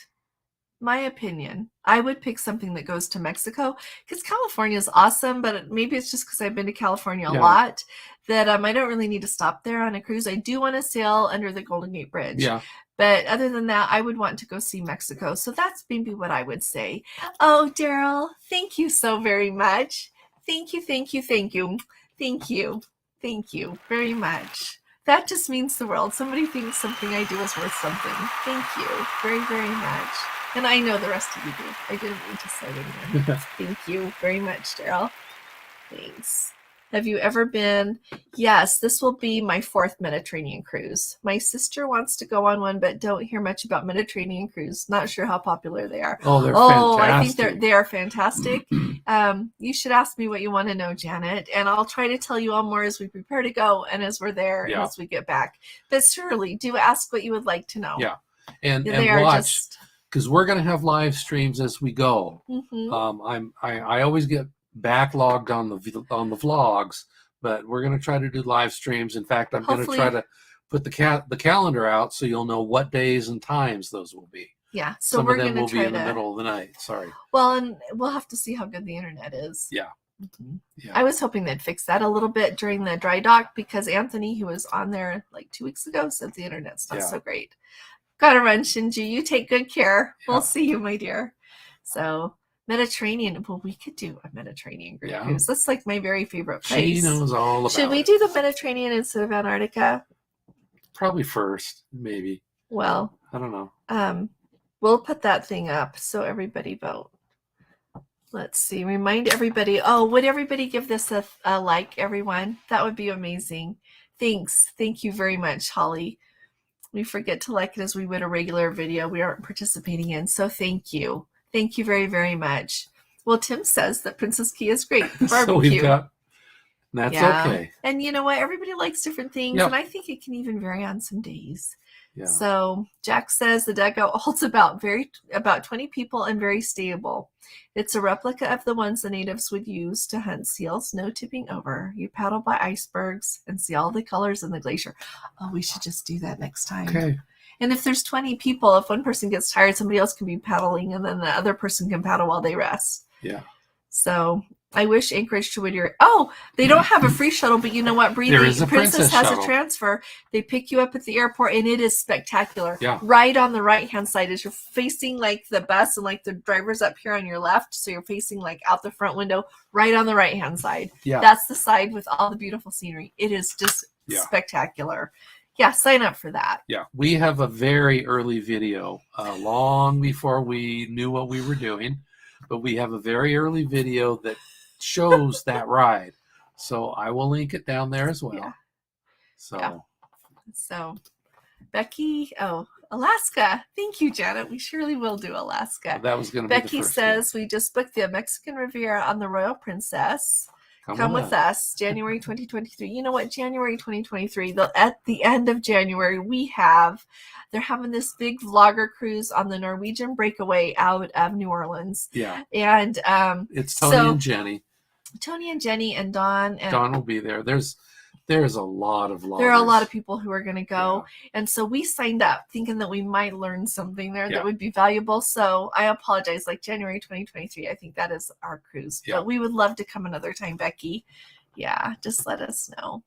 Speaker 2: my opinion, I would pick something that goes to Mexico, because California is awesome, but maybe it's just because I've been to California a lot that I don't really need to stop there on a cruise. I do want to sail under the Golden Gate Bridge.
Speaker 1: Yeah.
Speaker 2: But other than that, I would want to go see Mexico. So that's maybe what I would say. Oh, Daryl, thank you so very much. Thank you, thank you, thank you. Thank you. Thank you very much. That just means the world. Somebody thinks something I do is worth something. Thank you very, very much. And I know the rest of you do. I didn't mean to say anyone. Thank you very much, Daryl. Thanks. Have you ever been? Yes, this will be my 4th Mediterranean cruise. My sister wants to go on one, but don't hear much about Mediterranean cruise. Not sure how popular they are.
Speaker 1: Oh, they're fantastic.
Speaker 2: I think they are fantastic. You should ask me what you want to know, Janet, and I'll try to tell you all more as we prepare to go and as we're there and as we get back. But surely, do ask what you would like to know.
Speaker 1: Yeah, and watch, because we're going to have live streams as we go. I always get backlogged on the vlogs, but we're going to try to do live streams. In fact, I'm going to try to put the calendar out so you'll know what days and times those will be.
Speaker 2: Yeah, so
Speaker 1: some
Speaker 2: we're
Speaker 1: of them
Speaker 2: going
Speaker 1: will
Speaker 2: to
Speaker 1: be in the middle of the night. Sorry.
Speaker 2: Well, and we'll have to see how good the internet is.
Speaker 1: Yeah.
Speaker 2: Yeah. I was hoping they'd fix that a little bit during the dry dock, because Anthony, who was on there like 2 weeks ago, said the internet's not so great. Gotta run, Shinji. You take good care. We'll see you, my dear. So Mediterranean. Well, we could do a Mediterranean cruise. That's like my very favorite place.
Speaker 1: She knows all about it.
Speaker 2: Should we do the Mediterranean instead of Antarctica?
Speaker 1: Probably first, maybe.
Speaker 2: Well,
Speaker 1: I don't know.
Speaker 2: We'll put that thing up so everybody vote. Let's see. Remind everybody. Oh, would everybody give this a like, everyone? That would be amazing. Thanks. Thank you very much, Holly. We forget to like it as we would a regular video we aren't participating in. So thank you. Thank you very, very much. Well, Tim says that Princess Key is great. Barbecue.
Speaker 1: So we've got, that's okay.
Speaker 2: And you know what? Everybody likes different things. And I think it can even vary on some days. Yeah. So Jack says the dugout holds about 20 people and very stable. It's a replica of the ones the natives would use to hunt seals. No tipping over. You paddle by icebergs and see all the colors in the glacier. Oh, we should just do that next time.
Speaker 1: Okay.
Speaker 2: And if there's 20 people, if one person gets tired, somebody else can be paddling, and then the other person can paddle while they rest.
Speaker 1: Yeah.
Speaker 2: So I wish Anchorage to Whittier. Oh, they don't have a free shuttle, but you know what? Princess has a transfer. They pick you up at the airport, and it is spectacular.
Speaker 1: Yeah.
Speaker 2: Right on the right-hand side, as you're facing like the bus, and like the driver's up here on your left, so you're facing like out the front window, right on the right-hand side. Yeah. That's the side with all the beautiful scenery. It is just spectacular. Yeah, sign up for that.
Speaker 1: Yeah, we have a very early video, long before we knew what we were doing, but we have a very early video that shows that ride. So I will link it down there as well.
Speaker 2: Yeah.
Speaker 1: So
Speaker 2: Becky, Alaska. Thank you, Janet. We surely will do Alaska.
Speaker 1: That was going to be
Speaker 2: Becky
Speaker 1: the first
Speaker 2: says we just booked the Mexican Riviera on the Royal Princess. Come with us, January 2023. You know what? January 2023, at the end of January, they're having this big vlogger cruise on the Norwegian Breakaway out of New Orleans. Yeah. And
Speaker 1: it's Tony and Jenny.
Speaker 2: Tony and Jenny and Dawn. And
Speaker 1: Dawn will be there. There's a lot of vloggers.
Speaker 2: There are a lot of people who are going to go. Yeah. And so we signed up thinking that we might learn something there that would be valuable. So I apologize. Like January 2023, I think that is our cruise. Yeah. But we would love to come another time, Becky. Yeah, just let us know.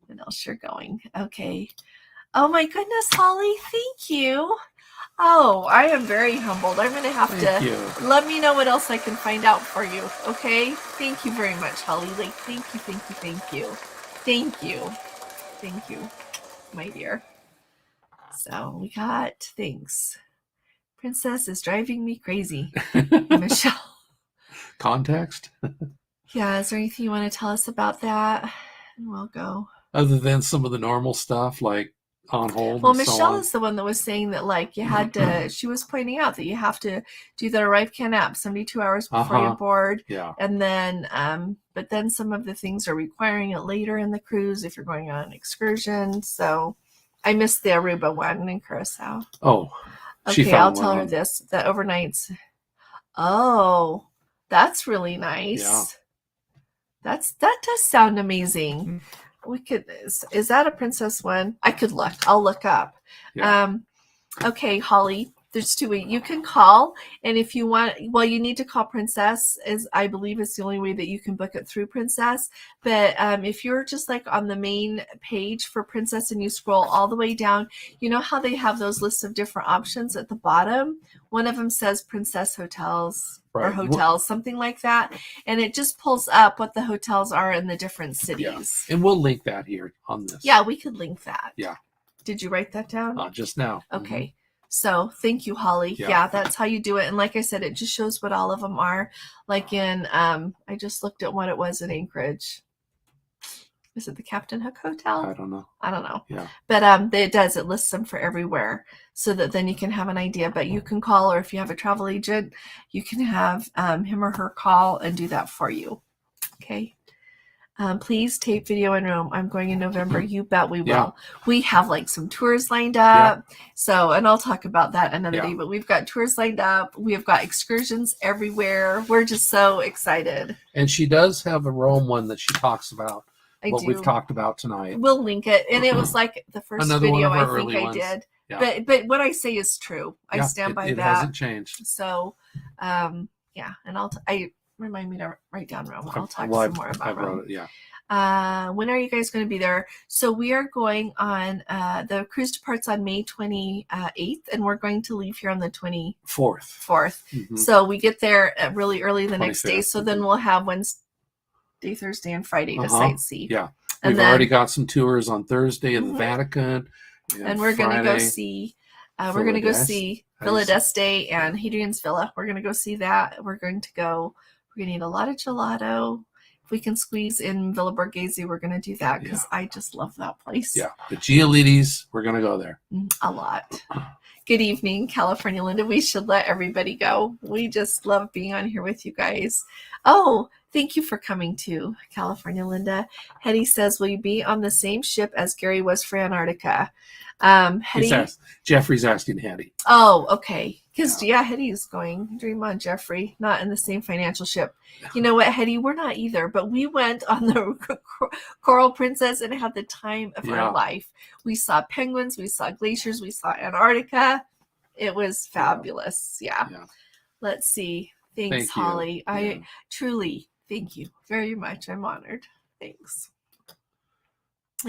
Speaker 2: What else you're going. Okay. Oh, my goodness, Holly. Thank you. Oh, I am very humbled. I'm going to have to let me know what else I can find out for you. Okay. Thank you very much, Holly. Like, thank you, thank you, thank you. Thank you. Thank you, my dear. So we got things. Princess is driving me crazy. Michelle.
Speaker 1: Context?
Speaker 2: Yeah, is there anything you want to tell us about that? And we'll go.
Speaker 1: Other than some of the normal stuff like on hold.
Speaker 2: Well, Michelle is the one that was saying that, like, you had to, she was pointing out that you have to do the ArriveCan app 72 hours before you board. Yeah. And then, but then some of the things are requiring it later in the cruise if you're going on an excursion. So I missed the Aruba one in Curacao.
Speaker 1: Oh,
Speaker 2: okay. I'll tell her this, that overnights. Oh, that's really nice. Yeah. That does sound amazing. we could. Is that a princess one? I could look. I'll look up.
Speaker 1: Yeah.
Speaker 2: Okay, Holly. There's two ways you can call, and if you want, well, you need to call Princess. I believe it's the only way that you can book it through Princess. But if you're just like on the main page for Princess and you scroll all the way down, you know how they have those lists of different options at the bottom. One of them says Princess Hotels or hotels, something like that, and it just pulls up what the hotels are in the different cities.
Speaker 1: Yeah. And we'll link that here on this.
Speaker 2: Yeah, we could link that.
Speaker 1: Yeah.
Speaker 2: Did you write that down?
Speaker 1: Just now.
Speaker 2: Okay.
Speaker 1: Mm-hmm.
Speaker 2: So thank you, Holly. Yeah, that's how you do it. And like I said, it just shows what all of them are. Like in, I just looked at what it was in Anchorage. Is it the Captain Hook Hotel?
Speaker 1: I don't know.
Speaker 2: Yeah. But it does. It lists them for everywhere so that then you can have an idea. But you can call, or if you have a travel agent, you can have him or her call and do that for you. Okay. Please tape video in Rome. I'm going in November. You bet we will. Yeah. We have like some tours lined up. Yeah. So, and I'll talk about that another day, but we've got tours lined up. We have got excursions everywhere. We're just so excited.
Speaker 1: And she does have a Rome one that she talks about. We've talked about tonight.
Speaker 2: We'll link it. And it was like the first video I think I did. Yeah. But what I say is true. I stand by that.
Speaker 1: It hasn't changed.
Speaker 2: So, yeah. And remind me to write down Rome. I'll talk some more about Rome. When are you guys going to be there? So we are going on, the cruise departs on May 28th, and we're going to leave here on the 24th. Mm-hmm. So we get there really early the next day. So then we'll have Wednesday, Thursday, and Friday to sightsee.
Speaker 1: Yeah. We've already got some tours on Thursday in the Vatican.
Speaker 2: And we're going to go see, Villa d'Este and Hadrian's Villa. We're going to go see that. We're going to eat a lot of gelato. If we can squeeze in Villa Borghese, we're going to do that because I just love that place. Yeah.
Speaker 1: The Giolitis, we're going to go there.
Speaker 2: A lot. Good evening, California Linda. We should let everybody go. We just love being on here with you guys. Oh, thank you for coming to California Linda. Hetty says, will you be on the same ship as Gary was for Antarctica?
Speaker 1: Jeffrey's asking Hetty.
Speaker 2: Oh, okay. Because, Hetty's going. Dream on, Jeffrey. Not in the same financial ship. You know what, Hetty? We're not either. But we went on the Coral Princess and had the time of our life. We saw penguins. We saw glaciers. We saw Antarctica. It was fabulous. Yeah. Let's see. Thanks, Holly. I truly thank you very much. I'm honored. Thanks.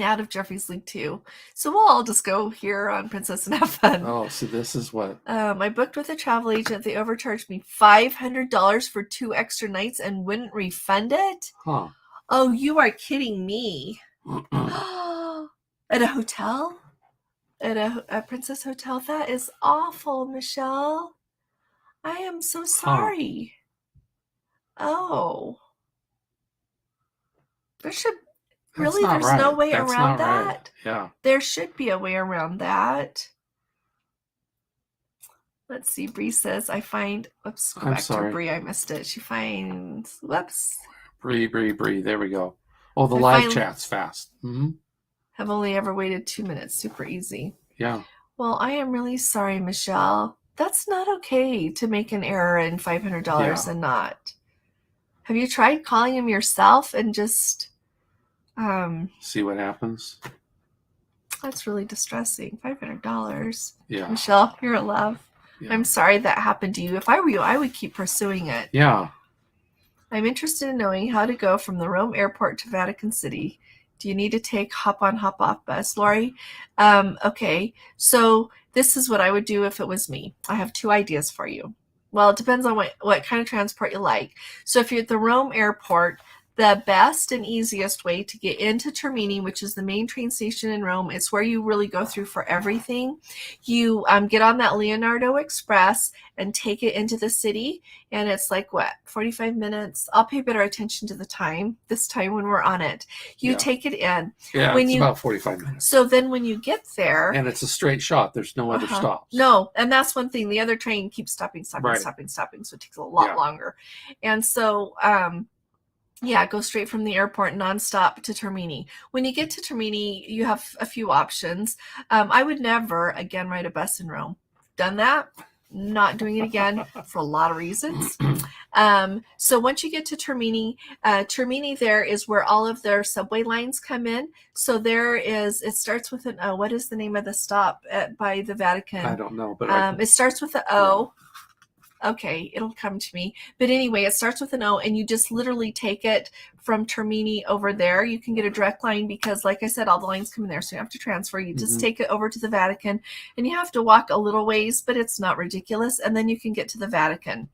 Speaker 2: Out of Jeffrey's link too. So we'll all just go here on Princess and have fun.
Speaker 1: Oh, so this is what?
Speaker 2: I booked with a travel agent. They overcharged me $500 for 2 extra nights and wouldn't refund it.
Speaker 1: Huh.
Speaker 2: Oh, you are kidding me. At a hotel? At a Princess Hotel? That is awful, Michelle. I am so sorry. Oh. There's no way around that.
Speaker 1: Right. Yeah.
Speaker 2: There should be a way around that. Let's see. Bree says, go back to Bree. I missed it. She finds,
Speaker 1: Bree. There we go. Oh, the live chat's fast. Mm-hmm.
Speaker 2: Have only ever waited 2 minutes. Super easy.
Speaker 1: Yeah.
Speaker 2: Well, I am really sorry, Michelle. That's not okay to make an error in $500 and not. Have you tried calling him yourself and just
Speaker 1: see what happens?
Speaker 2: That's really distressing. $500.
Speaker 1: Yeah.
Speaker 2: Michelle, you're in love. Yeah. I'm sorry that happened to you. If I were you, I would keep pursuing it.
Speaker 1: Yeah.
Speaker 2: I'm interested in knowing how to go from the Rome airport to Vatican City. Do you need to take hop on, hop off bus, Lori? Okay. So this is what I would do if it was me. I have 2 ideas for you. Well, it depends on what kind of transport you like. So if you're at the Rome airport, the best and easiest way to get into Termini, which is the main train station in Rome, it's where you really go through for everything. You get on that Leonardo Express and take it into the city, and it's like 45 minutes. I'll pay better attention to the time this time when we're on it. You take it in.
Speaker 1: Yeah, it's about 45 minutes.
Speaker 2: So then when you get there,
Speaker 1: and it's a straight shot. There's no other stops.
Speaker 2: No, and that's one thing. The other train keeps stopping. So it takes a lot longer. And so go straight from the airport nonstop to Termini. When you get to Termini, you have a few options. I would never, again, ride a bus in Rome. Done that? not doing it again for a lot of reasons. So once you get to Termini, Termini there is where all of their subway lines come in. So there is, it starts with an O. What is the name of the stop by the Vatican?
Speaker 1: I don't know, but
Speaker 2: it starts with the O. Okay, it'll come to me. But anyway, it starts with an O, and you just literally take it from Termini over there. You can get a direct line because, like I said, all the lines come in there, so you have to transfer. You just take it over to the Vatican, and you have to walk a little ways, but it's not ridiculous, and then you can get to the Vatican.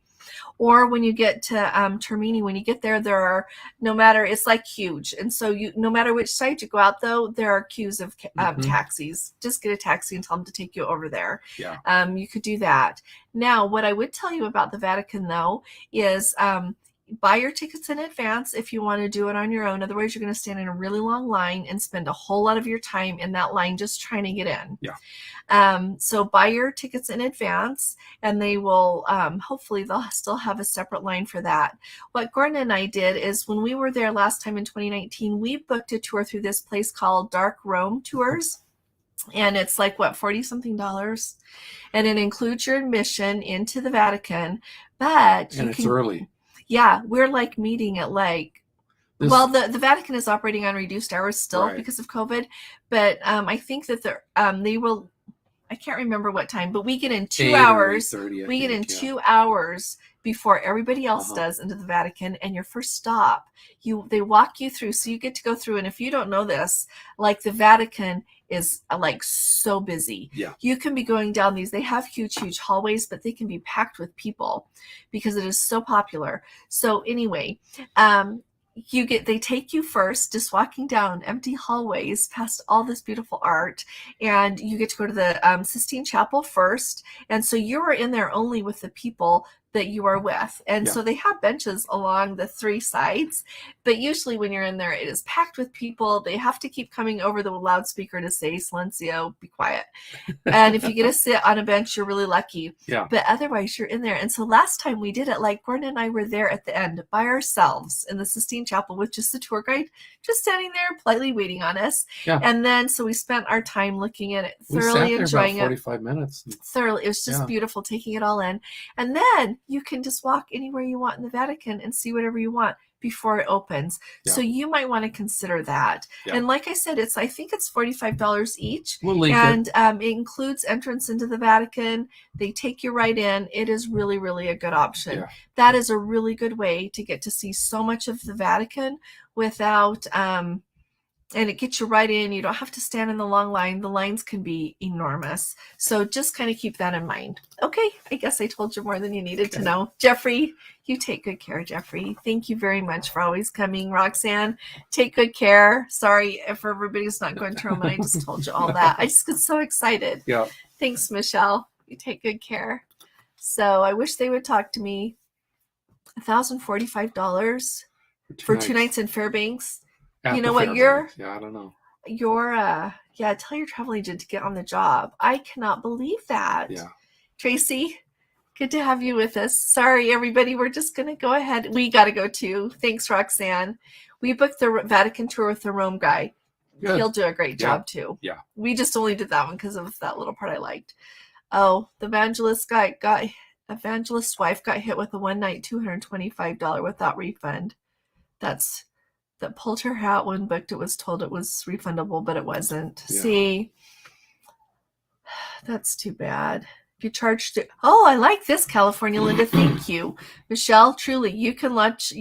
Speaker 2: Or when you get to Termini, when you get there, there are, no matter, it's like huge. And so you, no matter which side you go out, though, there are queues of taxis. Just get a taxi and tell them to take you over there.
Speaker 1: Yeah.
Speaker 2: You could do that. Now, what I would tell you about the Vatican, though, is buy your tickets in advance if you want to do it on your own. Otherwise, you're going to stand in a really long line and spend a whole lot of your time in that line just trying to get in.
Speaker 1: Yeah.
Speaker 2: So buy your tickets in advance, and they will, hopefully they'll still have a separate line for that. What Gordon and I did is when we were there last time in 2019, we booked a tour through this place called Dark Rome Tours. And it's like, what, $40-something? And it includes your admission into the Vatican. But
Speaker 1: and it's early.
Speaker 2: Yeah, we're like meeting at like, well, the Vatican is operating on reduced hours still because of COVID. But I think that they will, I can't remember what time, but we get in 2 hours. We get in 2 hours before everybody else does into the Vatican. And your first stop, they walk you through. So you get to go through. And if you don't know this, like the Vatican is like so busy.
Speaker 1: Yeah.
Speaker 2: You can be going down these, they have huge hallways, but they can be packed with people because it is so popular. So anyway, they take you first, just walking down empty hallways past all this beautiful art, and you get to go to the Sistine Chapel first. And so you are in there only with the people that you are with. And so they have benches along the 3 sides, but usually when you're in there, it is packed with people. They have to keep coming over the loudspeaker to say, "Silencio, be quiet." And if you get to sit on a bench, you're really lucky.
Speaker 1: Yeah.
Speaker 2: But otherwise, you're in there. And so last time we did it, like Gordon and I were there at the end by ourselves in the Sistine Chapel with just the tour guide, just standing there politely waiting on us.
Speaker 1: Yeah.
Speaker 2: And then so we spent our time looking at it,
Speaker 1: We
Speaker 2: thoroughly
Speaker 1: sat there
Speaker 2: enjoying
Speaker 1: about
Speaker 2: it.
Speaker 1: 45 minutes.
Speaker 2: Thoroughly. It was just beautiful taking it all in. And then you can just walk anywhere you want in the Vatican and see whatever you want before it opens.
Speaker 1: Yeah.
Speaker 2: So you might want to consider that.
Speaker 1: Yeah.
Speaker 2: And like I said, I think it's $45 each.
Speaker 1: We'll link
Speaker 2: it includes entrance into the Vatican. They take you right in. It is really, really a good option.
Speaker 1: Yeah.
Speaker 2: That is a really good way to get to see so much of the Vatican without and it gets you right in. You don't have to stand in the long line. The lines can be enormous. So just kind of keep that in mind. Okay, I guess I told you more than you needed to know. Jeffrey, you take good care, Jeffrey. Thank you very much for always coming. Roxanne, take good care. Sorry if everybody's not going to Rome, and I just told you all that. I just get so excited.
Speaker 1: Yeah.
Speaker 2: Thanks, Michelle. You take good care. So I wish they would talk to me. $1,045 for 2 nights in Fairbanks. You know what?
Speaker 1: I don't know.
Speaker 2: Tell your travel agent to get on the job. I cannot believe that.
Speaker 1: Yeah.
Speaker 2: Tracy, good to have you with us. Sorry, everybody. We're just going to go ahead. We got to go too. Thanks, Roxanne. We booked the Vatican tour with the Rome guy.
Speaker 1: Good.
Speaker 2: He'll do a great job too.
Speaker 1: Yeah.
Speaker 2: We just only did that one because of that little part I liked. Oh, the evangelist's wife got hit with a one-night $225 without refund. That pulled her hat when booked. It was told it was refundable, but it wasn't.
Speaker 1: Yeah.
Speaker 2: See, that's too bad. If you charged it, I like this, California Linda. Thank you, Michelle. Truly, you can launch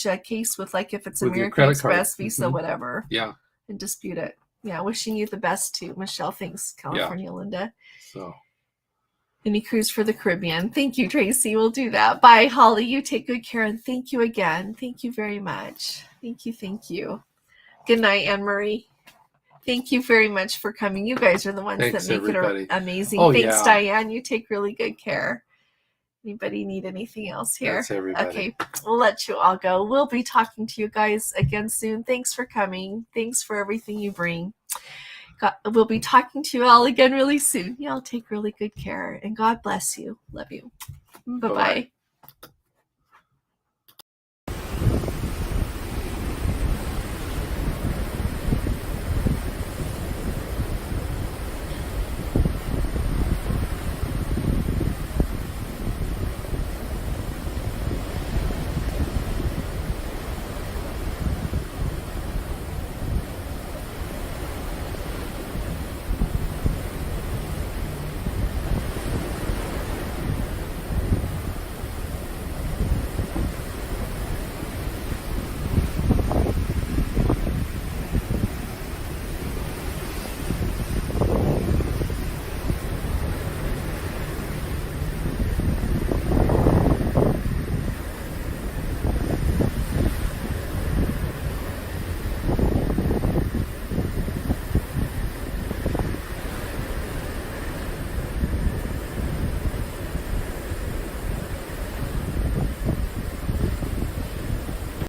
Speaker 2: a case with, like, if it's
Speaker 1: with
Speaker 2: American Express, Visa, whatever.
Speaker 1: Yeah,
Speaker 2: and dispute it. Yeah, wishing you the best too, Michelle. Thanks, California Linda.
Speaker 1: So.
Speaker 2: Any cruise for the Caribbean. Thank you, Tracy. We'll do that. Bye, Holly. You take good care, and thank you again. Thank you very much. Thank you. Good night, Anne-Marie. Thank you very much for coming. You guys are the ones that make it amazing. Thanks, Diane. You take really good care. Anybody need anything else here?
Speaker 1: That's everybody.
Speaker 2: Okay, we'll let you all go. We'll be talking to you guys again soon. Thanks for coming. Thanks for everything you bring. We'll be talking to you all again really soon. Y'all take really good care, and God bless you. Love you. Bye-bye.